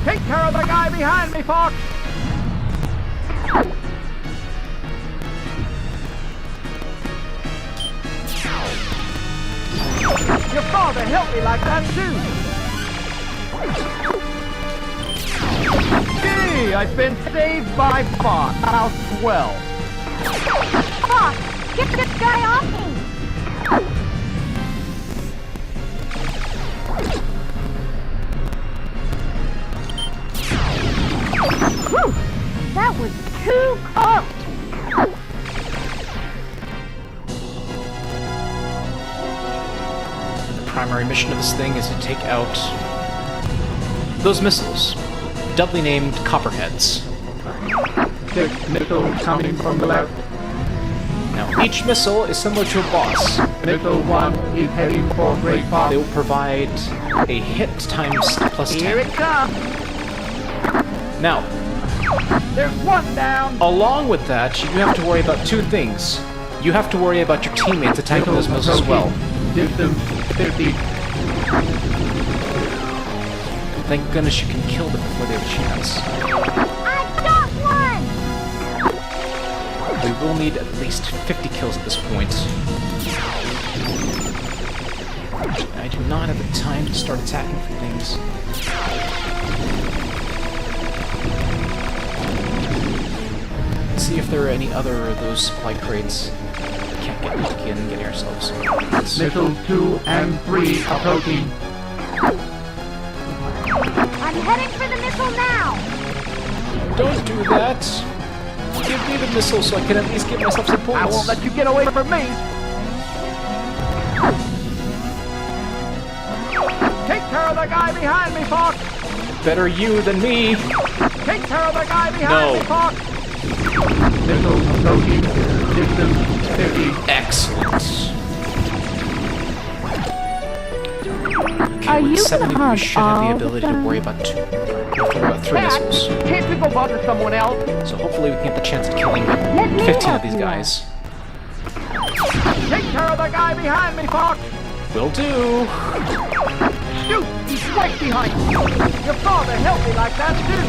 Take care of the guy behind me, Fox! Your father helped me like that, too! Gee, I've been saved by Fox. How swell! Fox, get this guy off me! Whew! That was too close! The primary mission of this thing is to take out those missiles, doubly named Copperheads. 6 missiles coming from the left. Now, each missile is similar to a boss. Missile 1 is heading for Great Fox. They will provide a hit times plus 10. Here it comes! Now, There's one down! along with that, you have to worry about 2 things. You have to worry about your teammates attacking those missiles as well. Distance 50. Thank goodness you can kill them before they have a chance. I got one! We will need at least 50 kills at this point. I do not have the time to start attacking for things. Let's see if there are any other of those supply crates that can't get lucky and get ourselves. Missiles 2 and 3 approaching. I'm heading for the missile now! Don't do that! Give me the missile so I can at least give myself some points. I won't let you get away from me! Take care of the guy behind me, Fox! Better you than me! Take care of the guy behind me, Fox! Missiles approaching. Distance 50. Excellent. Are you Seven gonna of you hug should have the all ability the to time? worry about three missiles. Can't we go bother someone else? So hopefully we can get the chance of killing Let me 15 of help these you guys. Take care of the guy behind me, Fox! Will do. Shoot! He's right behind you! Your father helped me like that, too!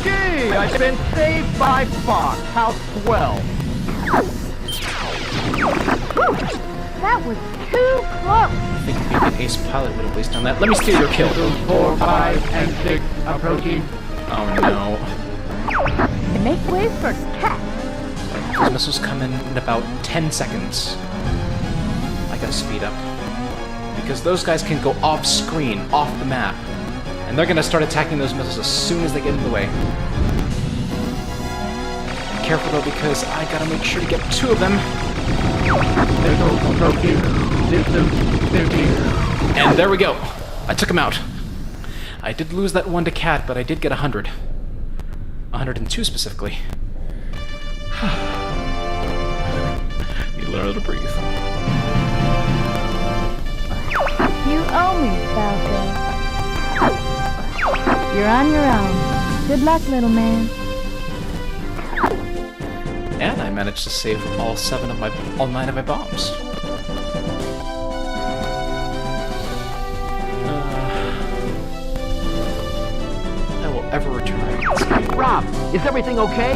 Gee, I've been saved by Fox. How swell! That was too close! I think maybe an ace pilot would have wasted on that. Let me steal your kill. Missiles 4, 5, and 6 approaching. Oh no. Make way for Cat! Those missiles come in about 10 seconds. I gotta speed up. Because those guys can go off screen, off the map. And they're gonna start attacking those missiles as soon as they get in the way. Careful though, because I gotta make sure to get 2 of them. Missiles approaching. Distance 50. And there we go. I took him out. I did lose that one to Cat, but I did get 100. 102 specifically. Need to learn how to breathe. You owe me, Falcon. You're on your own. Good luck, little man. And I managed to save all 9 of my bombs. I will ever return to this game. Rob, is everything okay?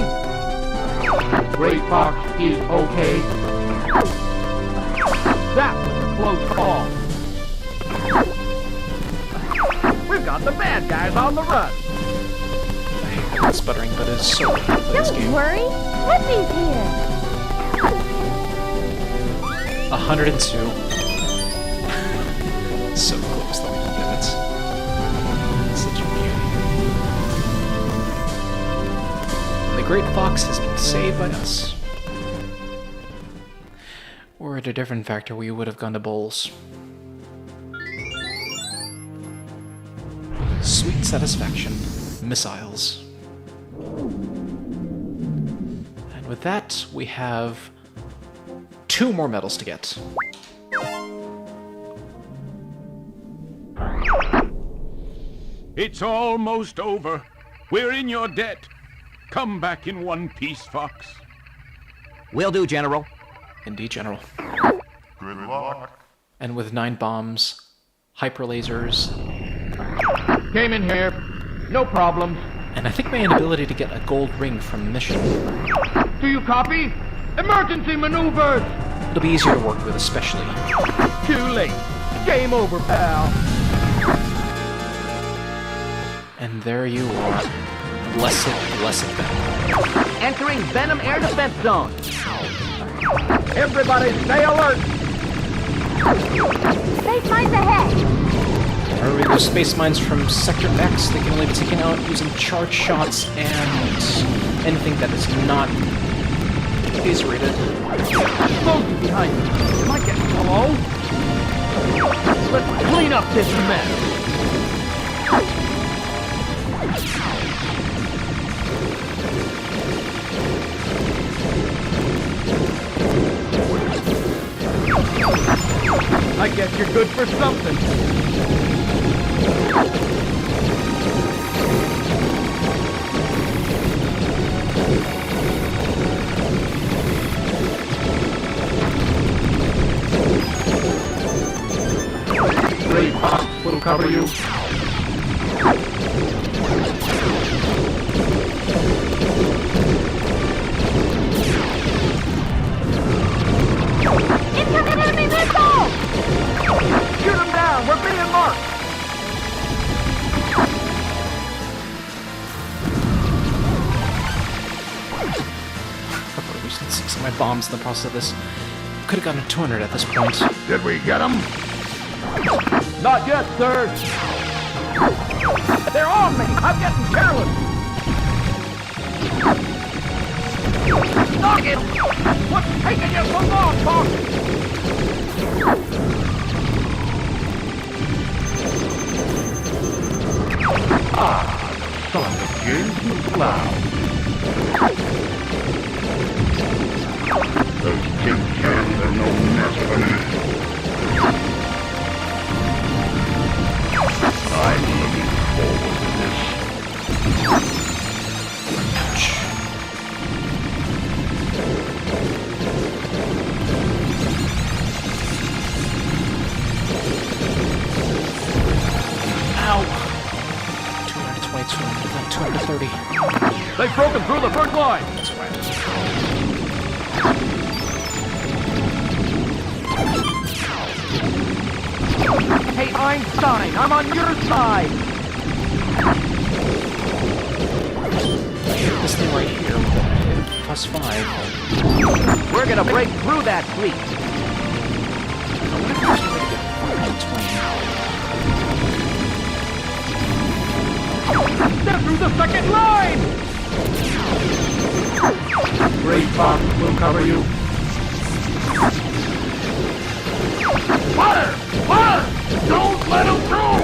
Great Fox is okay. That was a close call. We've got the bad guys on the run. I hate that sputtering, but it is so good to play this Don't game. worry, Flippy's here! 102. So close that we can get it. Such a beauty. The Great Fox has been saved by us. Or at a different factor, we would have gone to bowls. Sweet satisfaction. Missiles. And with that, we have 2 more medals to get. It's almost over. We're in your debt. Come back in one piece, Fox. Will do, General. Indeed, General. Good luck. And with 9 bombs, hyper lasers, Came in here. No problems. and I think my inability to get a gold ring from the mission, Do you copy? Emergency maneuvers! it'll be easier to work with, especially. Too late. Game over, pal. And there you are. Blessed, blessed battle. Entering Venom Air Defense Zone. Everybody stay alert. Space mines ahead! Hurry, those space mines from Sector X, they can only be taken out using charge shots and anything that is not phase-rated. Explosion behind me. Am I getting hello? Let's clean up this mess. I guess you're good for something. Great Fox will cover you. Incoming enemy missile! Shoot them down. We're being marked. Let's see some of my bombs in the process of this. Could have gotten a 200 at this point. Did we get him? Not yet, sir. They're on me. I'm getting careless. Knock it! What's taking you so long, boss? Son of James Cloud. Those tin cans are no mess for me. I'm looking forward to this. Ow! 220, 230. They've broken through the front line. That's right. Hey, Einstein, I'm on your side. I hit this thing right here with a +5. We're gonna break through that fleet. I wonder if there's a way to get 120. They're through the second line! Great Fox will cover you. Fire! Fire! Don't let him through!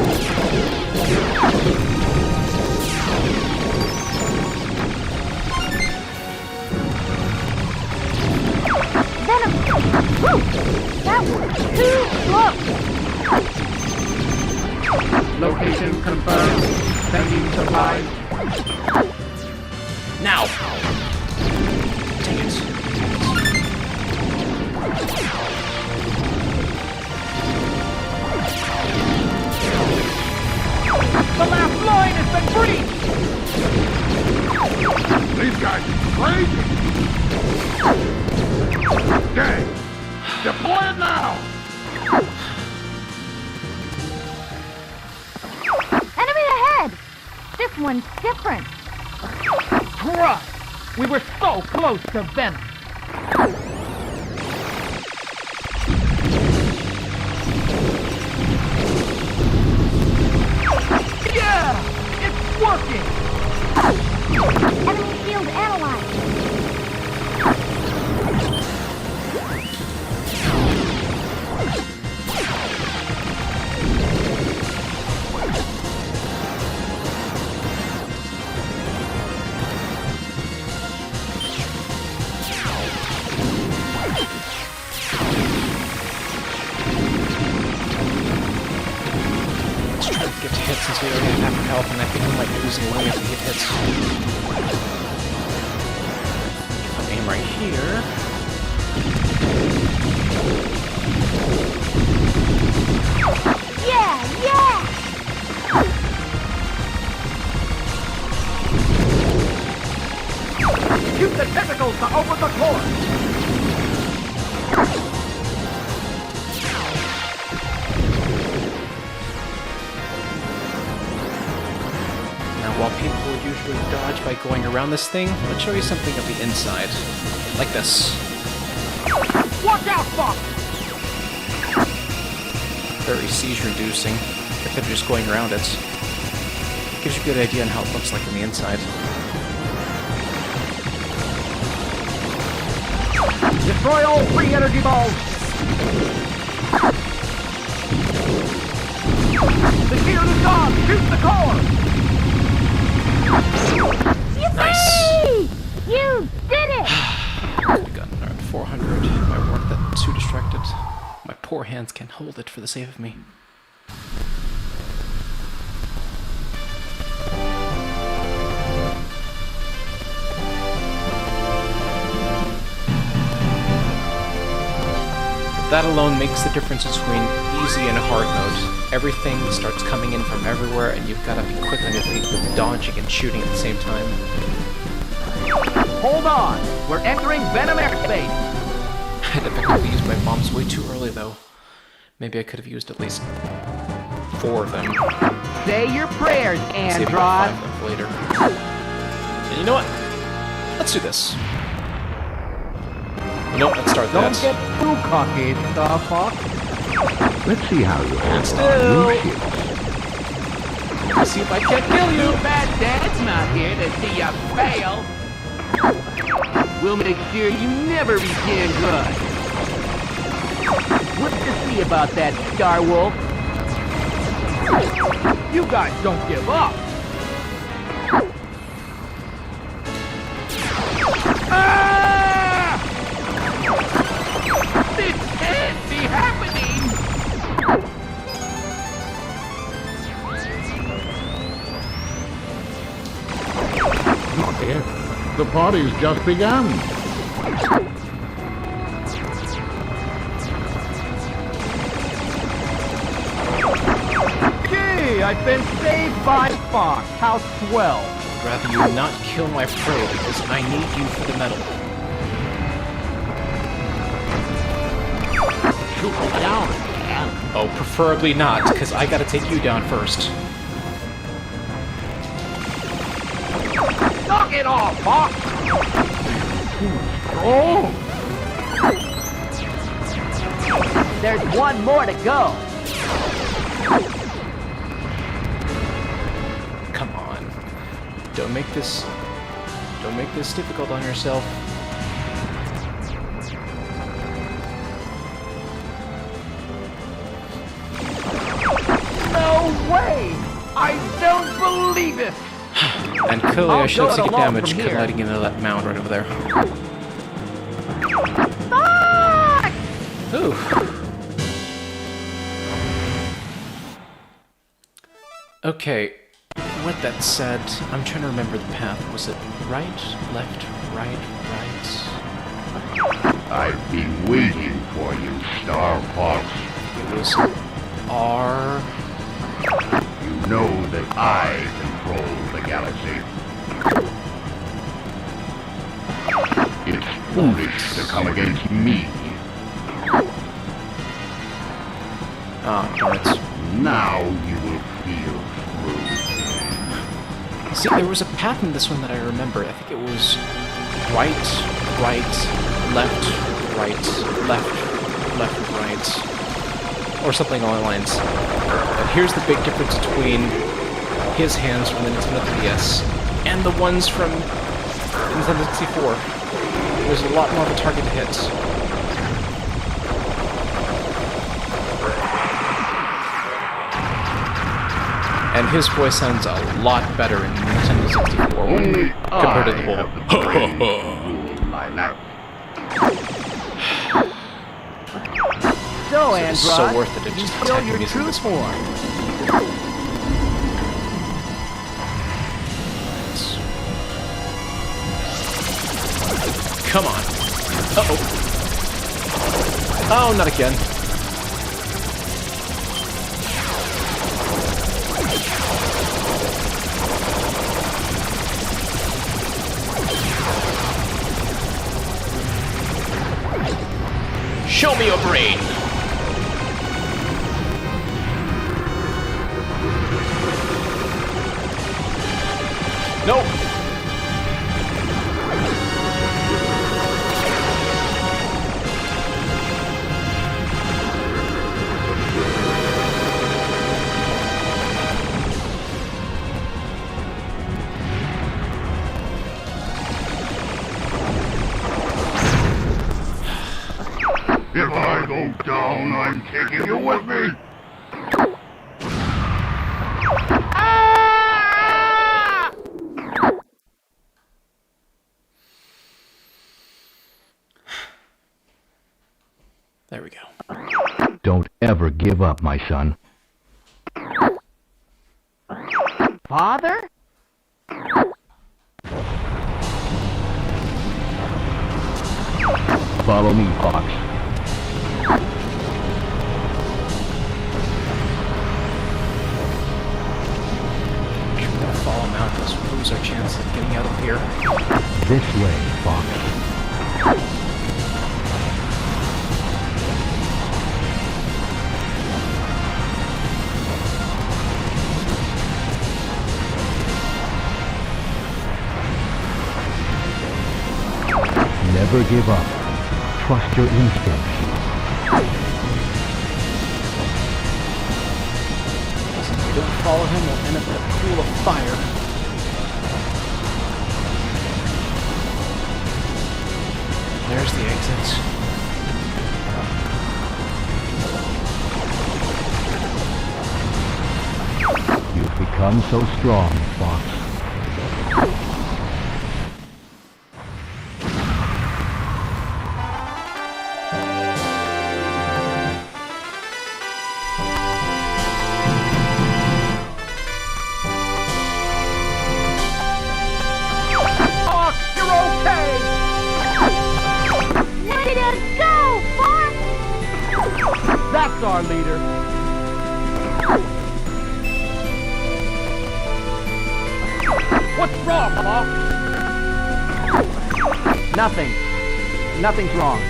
Venom! Woo! That was too close! Location confirmed. Sending supplies. Now! Take it. The last line has been breached! These guys are crazy! Dang! Deploy it now! Enemy ahead! This one's different. Trust! We were so close to Venom. Yeah! It's working! Enemy shield analyzed. Let's try to get to hits since we already have half our health, and I think we might be losing away if we get hits. If I aim right here... Yeah, yeah! Use the tentacles to open the core! While people usually dodge by going around this thing, let's show you something of the inside. Like this. Watch out, Fox! Very seizure-inducing, if they're just going around it. Gives you a good idea on how it looks like on the inside. Destroy all 3 energy balls! The shield is gone! Shoot the core! Yippee! You did it! I've gotten around 400. My weren't that too distracted. My poor hands can't hold it for the sake of me. That alone makes the difference between easy and hard mode. Everything starts coming in from everywhere, and you've got to be quick on your feet with dodging and shooting at the same time. Hold on! We're entering Venom airspace! I effectively used my bombs way too early, though. Maybe I could have used at least 4 of them. Say your prayers, Saving about Androd! 5 left later. And you know what? Let's do this. Nope, let's start Don't that. get too cocky, Starfox. Let's see how you hold Still. on. You Let's see if I can't kill you. Bad Dad's not here to see you fail. We'll make sure you never reach Andross. What's to see about that, Star Wolf? You guys don't give up. Ah! This can't be happening! Not yet. The party's just begun. Gee, I've been saved by Fox. How swell. I'd rather you not kill my prey because I need you for the medal. Shoot me down, man. Oh, preferably not, because I gotta take you down first. Knock it off, Fox! Oh! There's one more to go. Come on. Don't make this difficult on yourself. No way! I don't believe it! And clearly I I'll should have go it taken alone damage from because here. lighting into that mound right over there. Fox! Ooh. Okay, with that said, I'm trying to remember the path. Was it right, left, right, right? I've been waiting for you, Starfox. It was R. You know that I control the galaxy. It's foolish to come against me. Ah, darn it. Now you will feel screwed. See, there was a path in this one that I remember. I think it was right, right, left, right, left, left, right. Or something along the lines. But here's the big difference between his hands from the Nintendo 3DS and the ones from Nintendo 64. There's a lot more of a target to hit. And his voice sounds a lot better in Nintendo 64 Only compared to the whole. have the brain to rule my life. So, It's Andross, so worth it to you just show attack your me using true this one. form. Come on. Uh-oh. Oh, not again. Show me your brain! Nope. If I go down, I'm taking you with me. There we go. Don't ever give up, my son. Father? Follow me, Fox. If we're gonna fall him out, let's lose our chance of getting out of here. This way, Fox. Never give up. trust your instincts. If we don't follow him, we'll end up in a pool of fire. There's the exit. You've become so strong, Fox. Fox, you're okay! Way to go, Fox! That's our leader. What's wrong, Fox? Nothing. Nothing's wrong.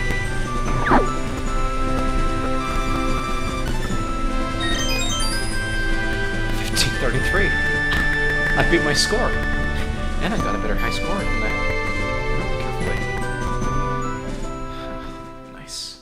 1533. I beat my score. And I got a better high score than that. Carefully. Nice.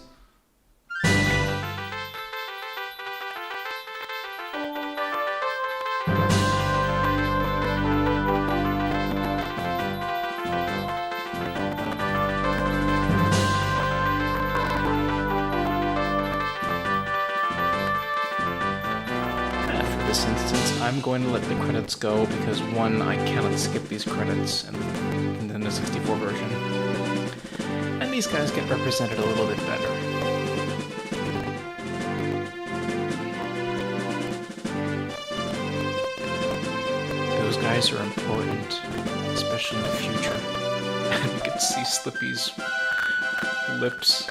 For this instance, I'm going to let the credits go because one, I cannot skip these credits in the Nintendo 64 version. And these guys get represented a little bit better. Those guys are important, especially in the future. And we can see Slippy's lips.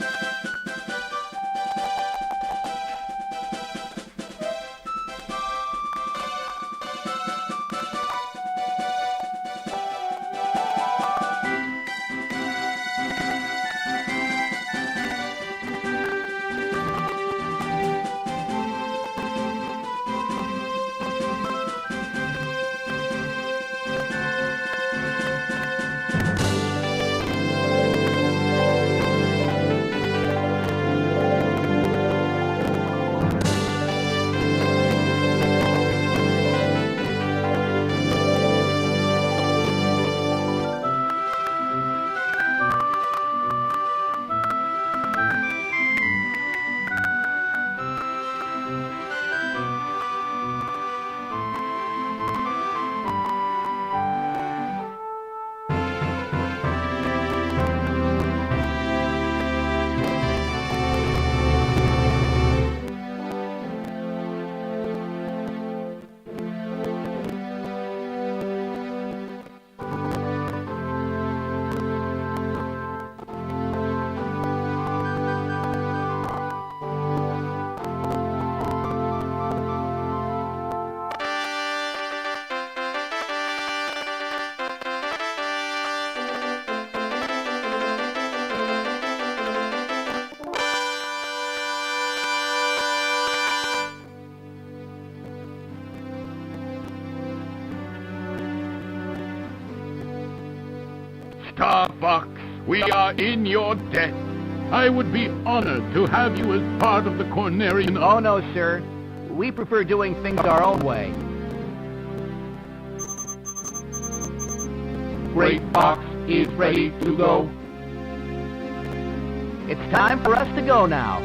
Starfox, we are in your debt. I would be honored to have you as part of the Cornerian... Oh, no, sir. We prefer doing things our own way. Great Fox is ready to go. It's time for us to go now.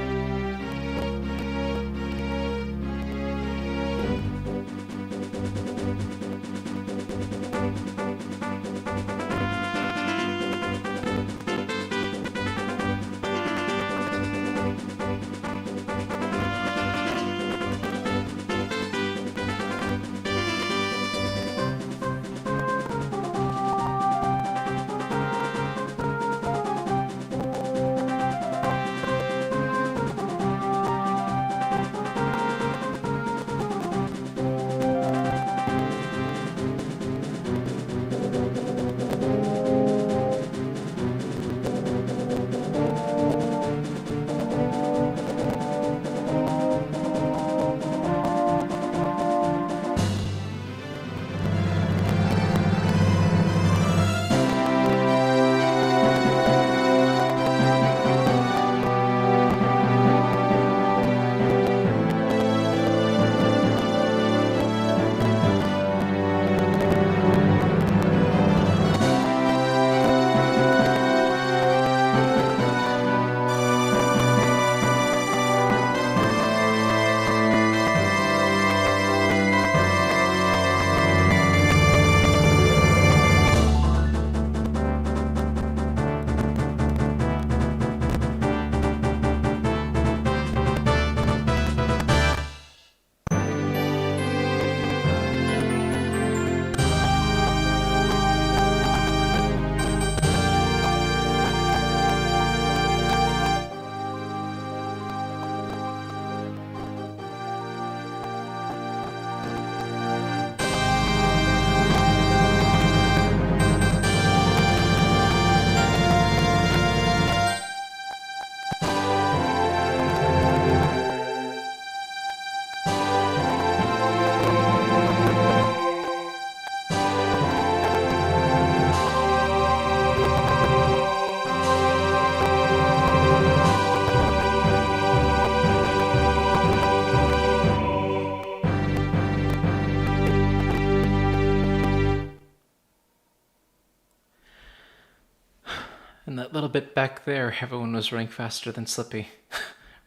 And that little bit back there, everyone was running faster than Slippy.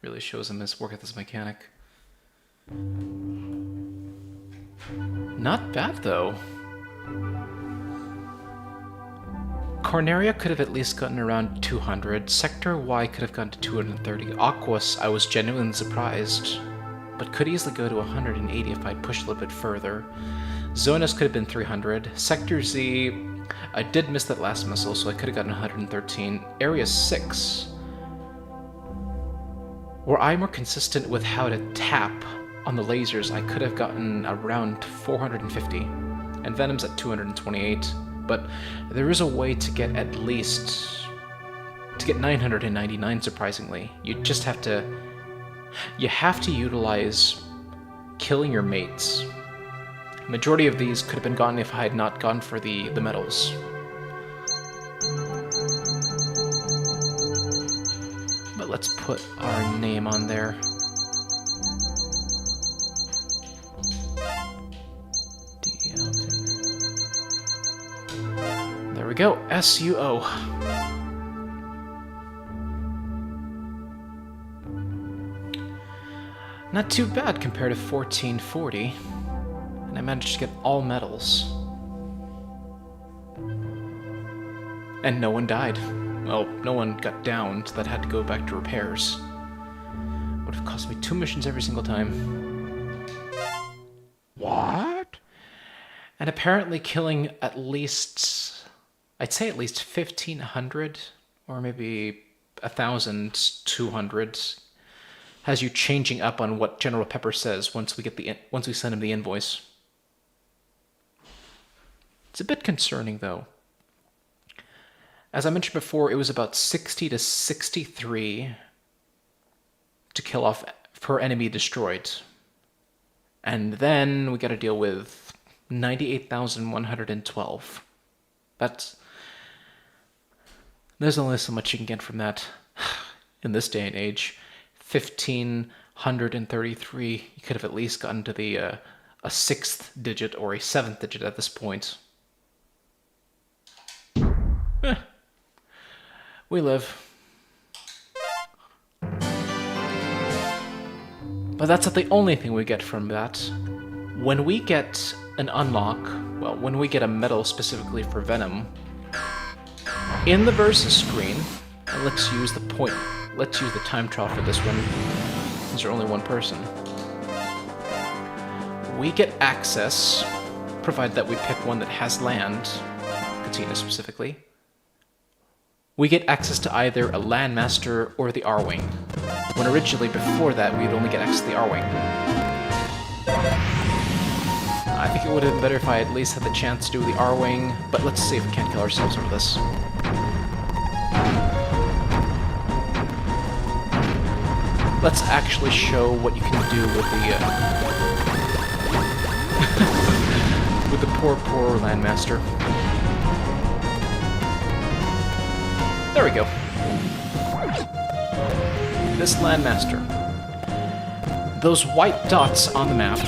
Really shows him his work as a mechanic. Not bad, though. Corneria could have at least gotten around 200. Sector Y could have gone to 230. Aquas, I was genuinely surprised, but could easily go to 180 if I pushed a little bit further. Zonas could have been 300. Sector Z, I did miss that last missile, so I could have gotten 113. Area 6. Were I more consistent with how to tap on the lasers, I could have gotten around 450. And Venom's at 228. But there is a way to get at least... to get 999, surprisingly. You just have to... you have to utilize killing your mates. Majority of these could have been gotten if I had not gone for the medals. But let's put our name on there. There we go, SUO. Not too bad compared to 1440. And I managed to get all medals. And no one died. Well, no one got downed that had to go back to repairs. Would have cost me 2 missions every single time. What? And apparently killing at least... I'd say at least 1,500, or maybe 1,200, has you changing up on what General Pepper says once we send him the invoice. It's a bit concerning, though. As I mentioned before, it was about 60 to 63 to kill off per enemy destroyed. And then we got to deal with 98,112. There's only so much you can get from that in this day and age. 1,533, you could have at least gotten to the a 6th digit or a 7th digit at this point. We live. But that's not the only thing we get from that. When we get an unlock, well, when we get a medal specifically for Venom, in the versus screen, and let's use the time trial for this one, since there's only one person. We get access, provided that we pick one that has land, Katina specifically. We get access to either a Landmaster or the R-Wing, when originally before that we'd only get access to the R-Wing. I think it would have been better if I at least had the chance to do the R-Wing, but let's see if we can't kill ourselves over this. Let's actually show what you can do with the with the poor Landmaster. There we go. This Landmaster. Those white dots on the map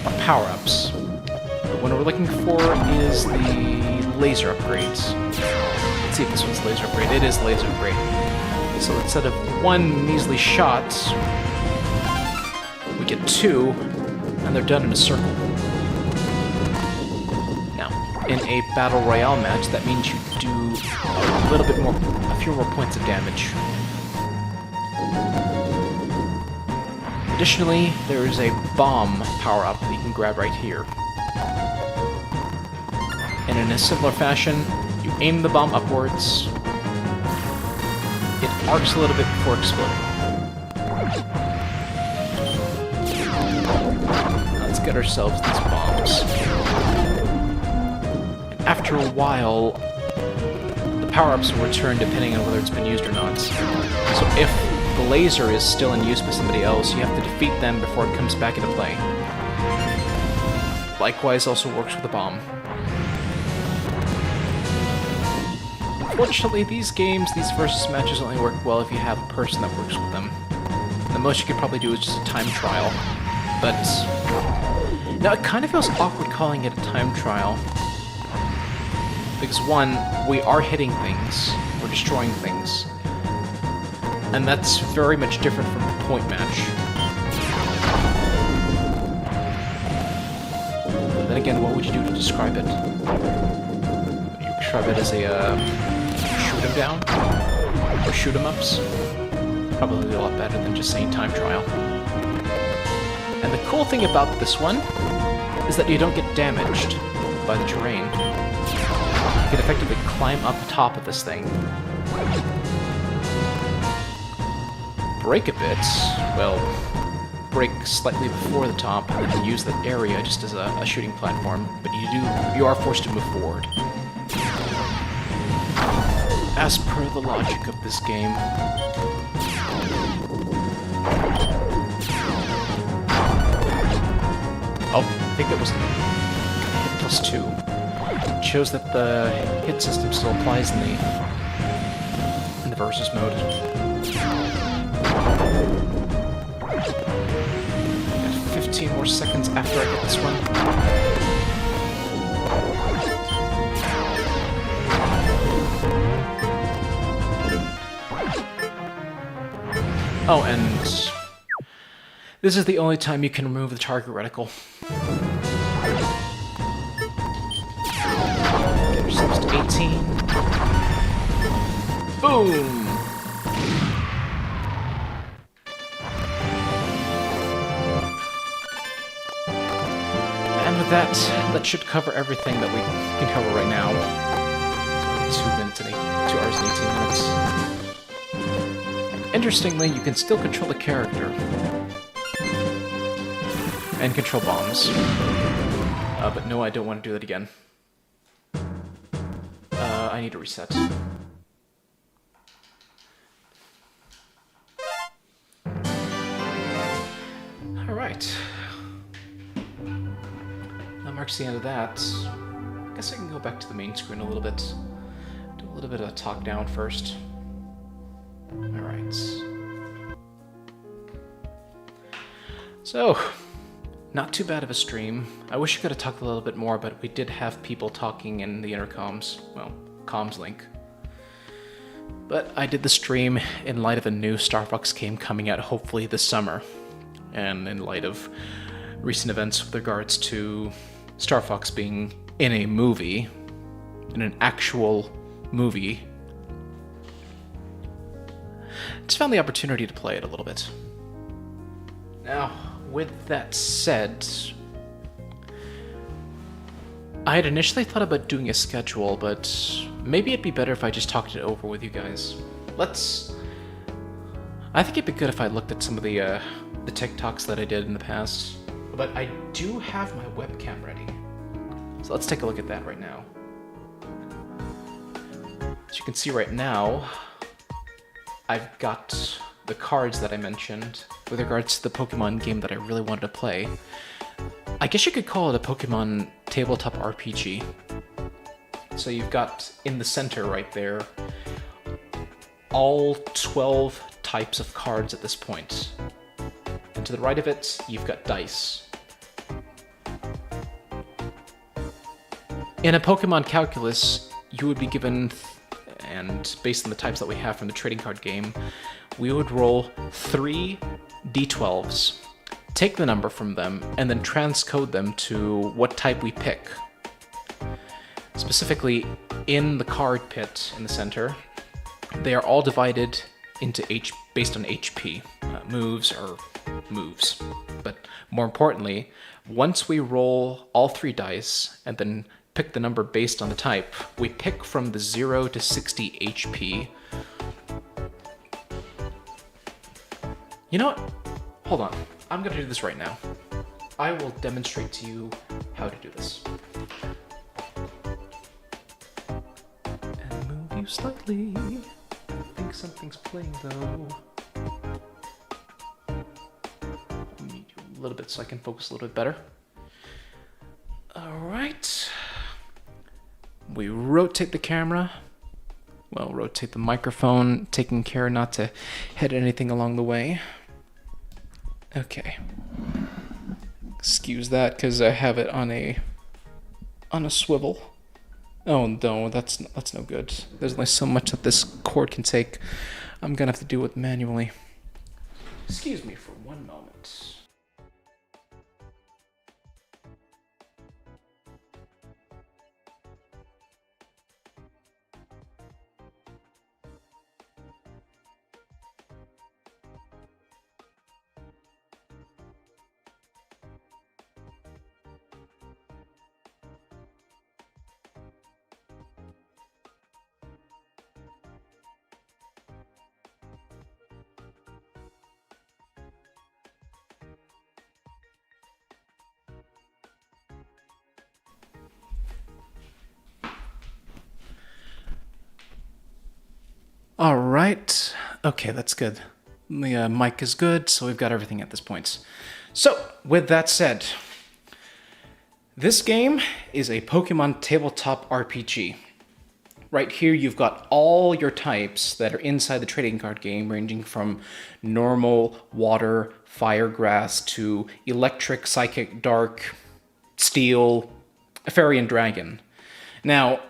are power-ups. What we're looking for is the laser upgrades. Let's see if this one's laser upgrade. It is laser upgrade. So instead of one measly shot, we get 2, and they're done in a circle. Now, in a battle royale match, that means you do a little bit more, a few more points of damage. Additionally, there is a bomb power-up that you can grab right here. And in a similar fashion, you aim the bomb upwards. It arcs a little bit before exploding. Now let's get ourselves these bombs. And after a while, the power-ups will return depending on whether it's been used or not. So if the laser is still in use by somebody else, you have to defeat them before it comes back into play. Likewise also works with the bomb. Unfortunately, these versus matches only work well if you have a person that works with them. The most you could probably do is just a time trial. But now it kind of feels awkward calling it a time trial, Because one, we are hitting things, we're destroying things, and that's very much different from the point match. But then again, what would you do to describe it? Would you describe it as a shoot 'em down? Or shoot 'em ups? Probably a lot better than just saying time trial. And the cool thing about this one is that you don't get damaged by the terrain. You can effectively climb up top of this thing, break a bit, well, break slightly before the top, and then use that area just as a shooting platform, but you are forced to move forward. As per the logic of this game. Oh, I think that was hit plus 2. It shows that the hit system still applies in the versus mode. Got 15 more seconds after I get this one. Oh, and this is the only time you can remove the target reticle. Get yourselves to 18. Boom! And with that should cover everything that we can cover right now. 2 hours and 18 minutes. Interestingly, you can still control the character. And control bombs. But no, I don't want to do that again. I need to reset. Alright. That marks the end of that. I guess I can go back to the main screen a little bit. Do a little bit of a talk down first. Alright. So, not too bad of a stream. I wish I could have talked a little bit more, but we did have people talking in the intercoms. Well, comms link. But I did the stream in light of a new Starfox game coming out hopefully this summer. And in light of recent events with regards to Starfox being in a movie, in an actual movie, just found the opportunity to play it a little bit. Now, with that said, I had initially thought about doing a schedule, but maybe it'd be better if I just talked it over with you guys. I think it'd be good if I looked at some of the TikToks that I did in the past. But I do have my webcam ready. So let's take a look at that right now. As you can see right now, I've got the cards that I mentioned with regards to the Pokemon game that I really wanted to play. I guess you could call it a Pokemon tabletop RPG. So you've got in the center right there all 12 types of cards at this point. And to the right of it, you've got dice. In a Pokemon calculus, you would be given, and based on the types that we have from the trading card game, we would roll 3 d12s, take the number from them, and then transcode them to what type we pick. Specifically, in the card pit in the center, they are all divided into based on HP. Moves are moves. But more importantly, once we roll all 3 dice and then pick the number based on the type, we pick from the 0 to 60 HP. You know what? Hold on. I'm gonna do this right now. I will demonstrate to you how to do this. And move you slightly. I think something's playing though. I'll need you a little bit so I can focus a little bit better. Alright. We rotate the camera. Well, rotate the microphone, taking care not to hit anything along the way. Okay. Excuse that, because I have it on a swivel. Oh no, that's no good. There's only so much that this cord can take. I'm gonna have to do it manually. Excuse me for one moment. All right. Okay, that's good. The mic is good, so we've got everything at this point. So, with that said, this game is a Pokemon tabletop RPG. Right here, you've got all your types that are inside the trading card game, ranging from normal, water, fire, grass, to electric, psychic, dark, steel, fairy, and dragon. Now,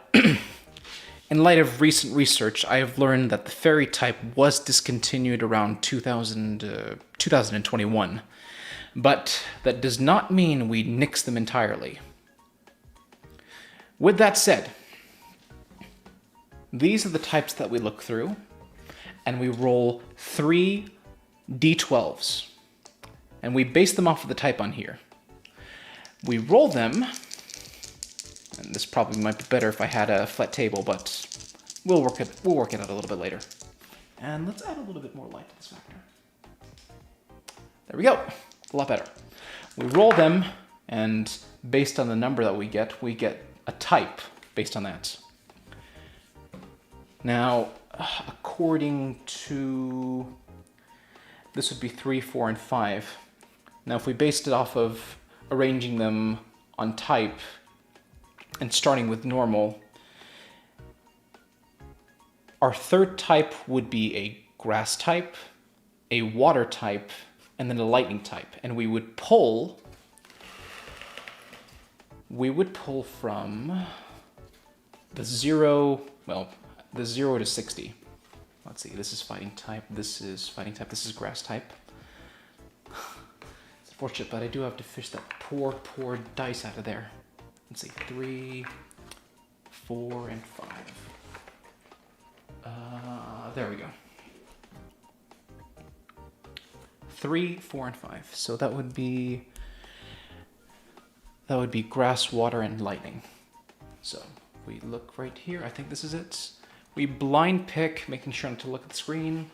in light of recent research, I have learned that the fairy type was discontinued around 2021. But that does not mean we nix them entirely. With that said, these are the types that we look through, and we roll 3 d12s. And we base them off of the type on here. We roll them, and this probably might be better if I had a flat table, but we'll work it out a little bit later. And let's add a little bit more light to this factor. There we go. A lot better. We roll them, and based on the number that we get a type based on that. Now, according to... this would be 3, 4, and 5. Now, if we based it off of arranging them on type, and starting with normal, our third type would be a grass type, a water type, and then a lightning type. And we would pull from the 0 to 60. Let's see, this is fighting type, this is fighting type, this is grass type. It's unfortunate, but I do have to fish that poor dice out of there. Let's see, 3, 4, and 5. There we go. 3, 4, and 5. So that would be grass, water, and lightning. So we look right here. I think this is it. We blind pick, making sure not to look at the screen.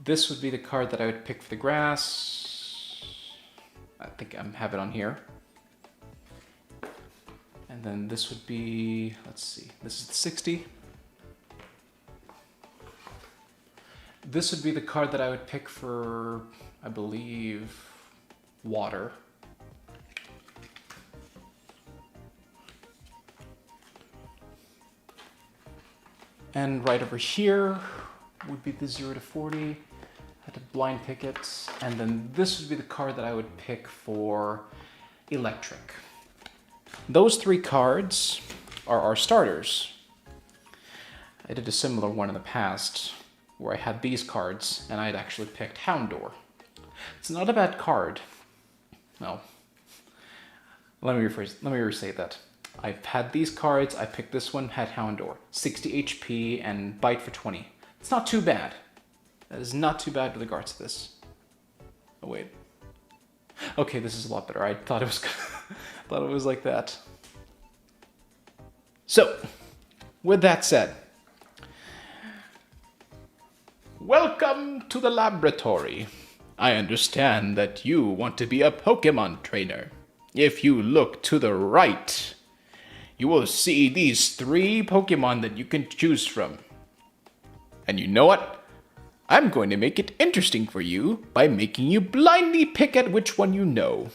This would be the card that I would pick for the grass. I think I have it on here. And then this would be, let's see, this is the 60. This would be the card that I would pick for, I believe, water. And right over here would be the 0 to 40. I had to blind pick it. And then this would be the card that I would pick for electric. Those 3 cards are our starters. I did a similar one in the past where I had these cards and I had actually picked Houndour. It's not a bad card. No. Let me restate that. I've had these cards, I picked this one, had Houndour. 60 HP and bite for 20. It's not too bad. That is not too bad with regards to this. Oh wait. Okay, this is a lot better. I thought it was thought it was like that. So, with that said, welcome to the laboratory. I understand that you want to be a Pokemon trainer. If you look to the right, you will see these 3 Pokemon that you can choose from. And you know what? I'm going to make it interesting for you by making you blindly pick at which one you know.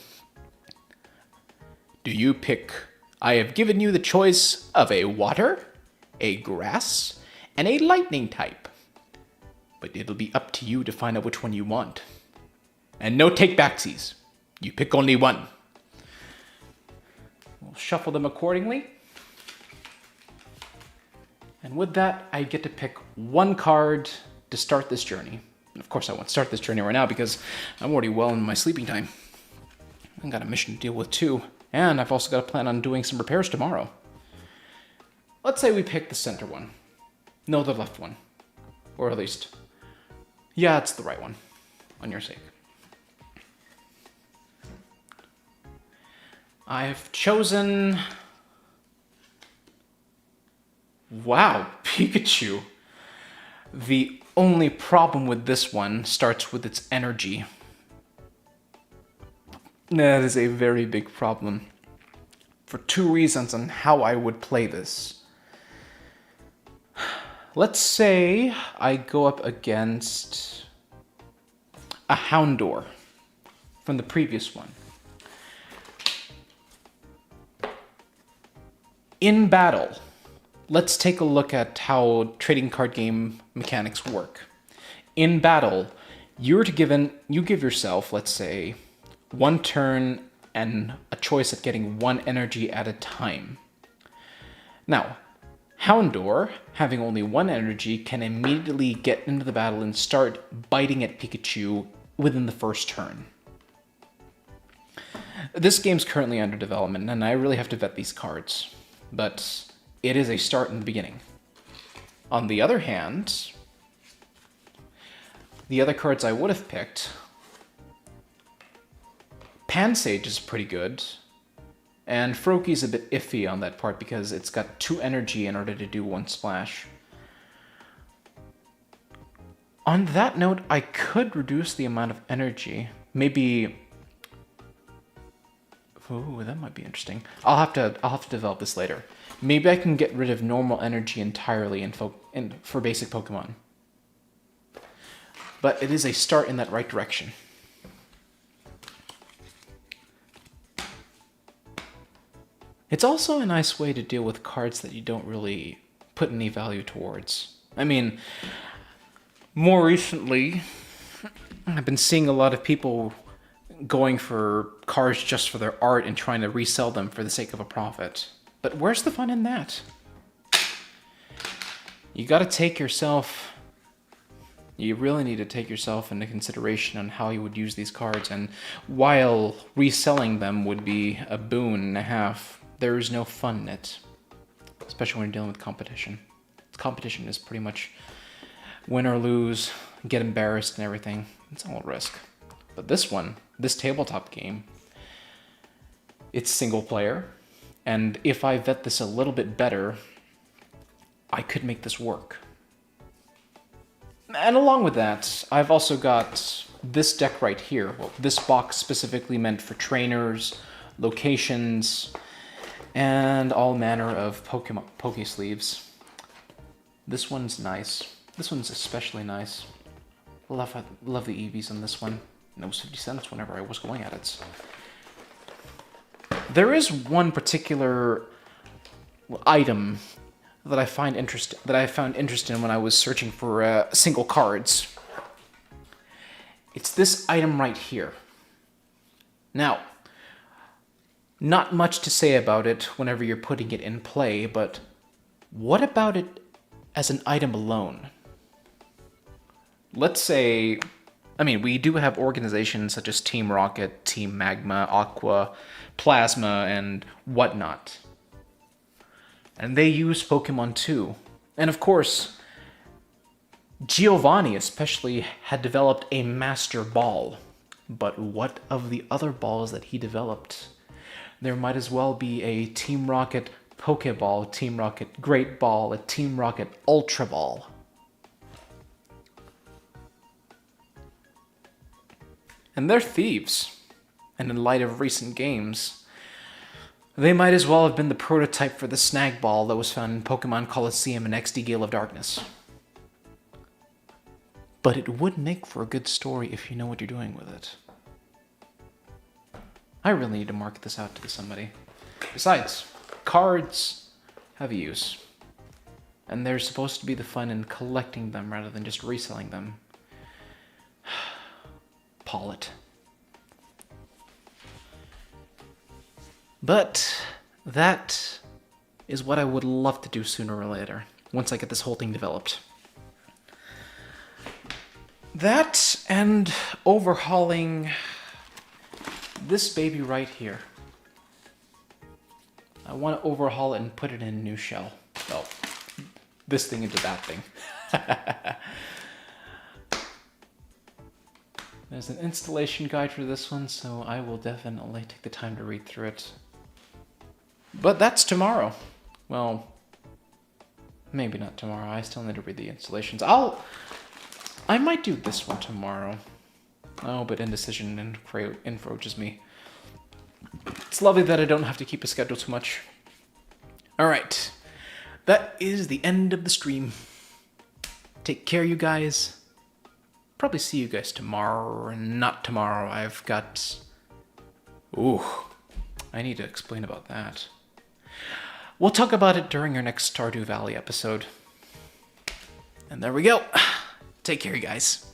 Do you pick? I have given you the choice of a water, a grass, and a lightning type. But it'll be up to you to find out which one you want. And no take backsies. You pick only one. We'll shuffle them accordingly. And with that, I get to pick one card to start this journey. And of course, I won't start this journey right now because I'm already well in my sleeping time. I've got a mission to deal with too. And I've also got to plan on doing some repairs tomorrow. Let's say we pick the center one. No, the left one. Or at least, yeah, it's the right one, on your sake. I've chosen... Wow, Pikachu. The only problem with this one starts with its energy. That is a very big problem. For two reasons on how I would play this. Let's say I go up against a Houndour from the previous one. In battle, let's take a look at how trading card game mechanics work. In battle, you give yourself, let's say, one turn and a choice of getting one energy at a time. Now, Houndour, having only one energy, can immediately get into the battle and start biting at Pikachu within the first turn. This game's currently under development, and I really have to vet these cards, but it is a start in the beginning. On the other hand, the other cards I would have picked, Pansage is pretty good, and Froakie's a bit iffy on that part because it's got 2 energy in order to do 1 splash. On that note, I could reduce the amount of energy. Maybe... Ooh, that might be interesting. I'll have to develop this later. Maybe I can get rid of normal energy entirely for basic Pokemon. But it is a start in that right direction. It's also a nice way to deal with cards that you don't really put any value towards. I mean, more recently, I've been seeing a lot of people going for cards just for their art and trying to resell them for the sake of a profit. But where's the fun in that? You gotta take yourself... You really need to take yourself into consideration on how you would use these cards, and while reselling them would be a boon and a half, there is no fun in it. Especially when you're dealing with competition. Competition is pretty much win or lose, get embarrassed and everything. It's all risk. But this one, this tabletop game, it's single player, and if I vet this a little bit better, I could make this work. And along with that, I've also got this deck right here. Well, this box specifically meant for trainers, locations, and all manner of Poke sleeves. This one's nice. This one's especially nice. Love the EVs on this one. And it was 50 cents whenever I was going at it. There is one particular item that I found interest in when I was searching for single cards. It's this item right here. Now, not much to say about it whenever you're putting it in play, but what about it as an item alone? Let's say, I mean, we do have organizations such as Team Rocket, Team Magma, Aqua, Plasma, and whatnot. And they use Pokemon too. And of course, Giovanni especially had developed a Master Ball. But what of the other balls that he developed? There might as well be a Team Rocket Pokeball, Team Rocket Great Ball, a Team Rocket Ultra Ball. And they're thieves. And in light of recent games, they might as well have been the prototype for the Snag Ball that was found in Pokemon Colosseum and XD Gale of Darkness. But it would make for a good story if you know what you're doing with it. I really need to market this out to somebody. Besides, cards have a use. And there's supposed to be the fun in collecting them rather than just reselling them. Paul it. But that is what I would love to do sooner or later, once I get this whole thing developed. That and overhauling this baby right here. I want to overhaul it and put it in a new shell. Well, this thing into that thing. There's an installation guide for this one, so I will definitely take the time to read through it. But that's tomorrow. Well, maybe not tomorrow. I still need to read the installations. I might do this one tomorrow. Oh, but indecision encourages me. It's lovely that I don't have to keep a schedule too much. Alright. That is the end of the stream. Take care, you guys. Probably see you guys tomorrow, or not tomorrow. I've got... Ooh. I need to explain about that. We'll talk about it during our next Stardew Valley episode. And there we go. Take care, you guys.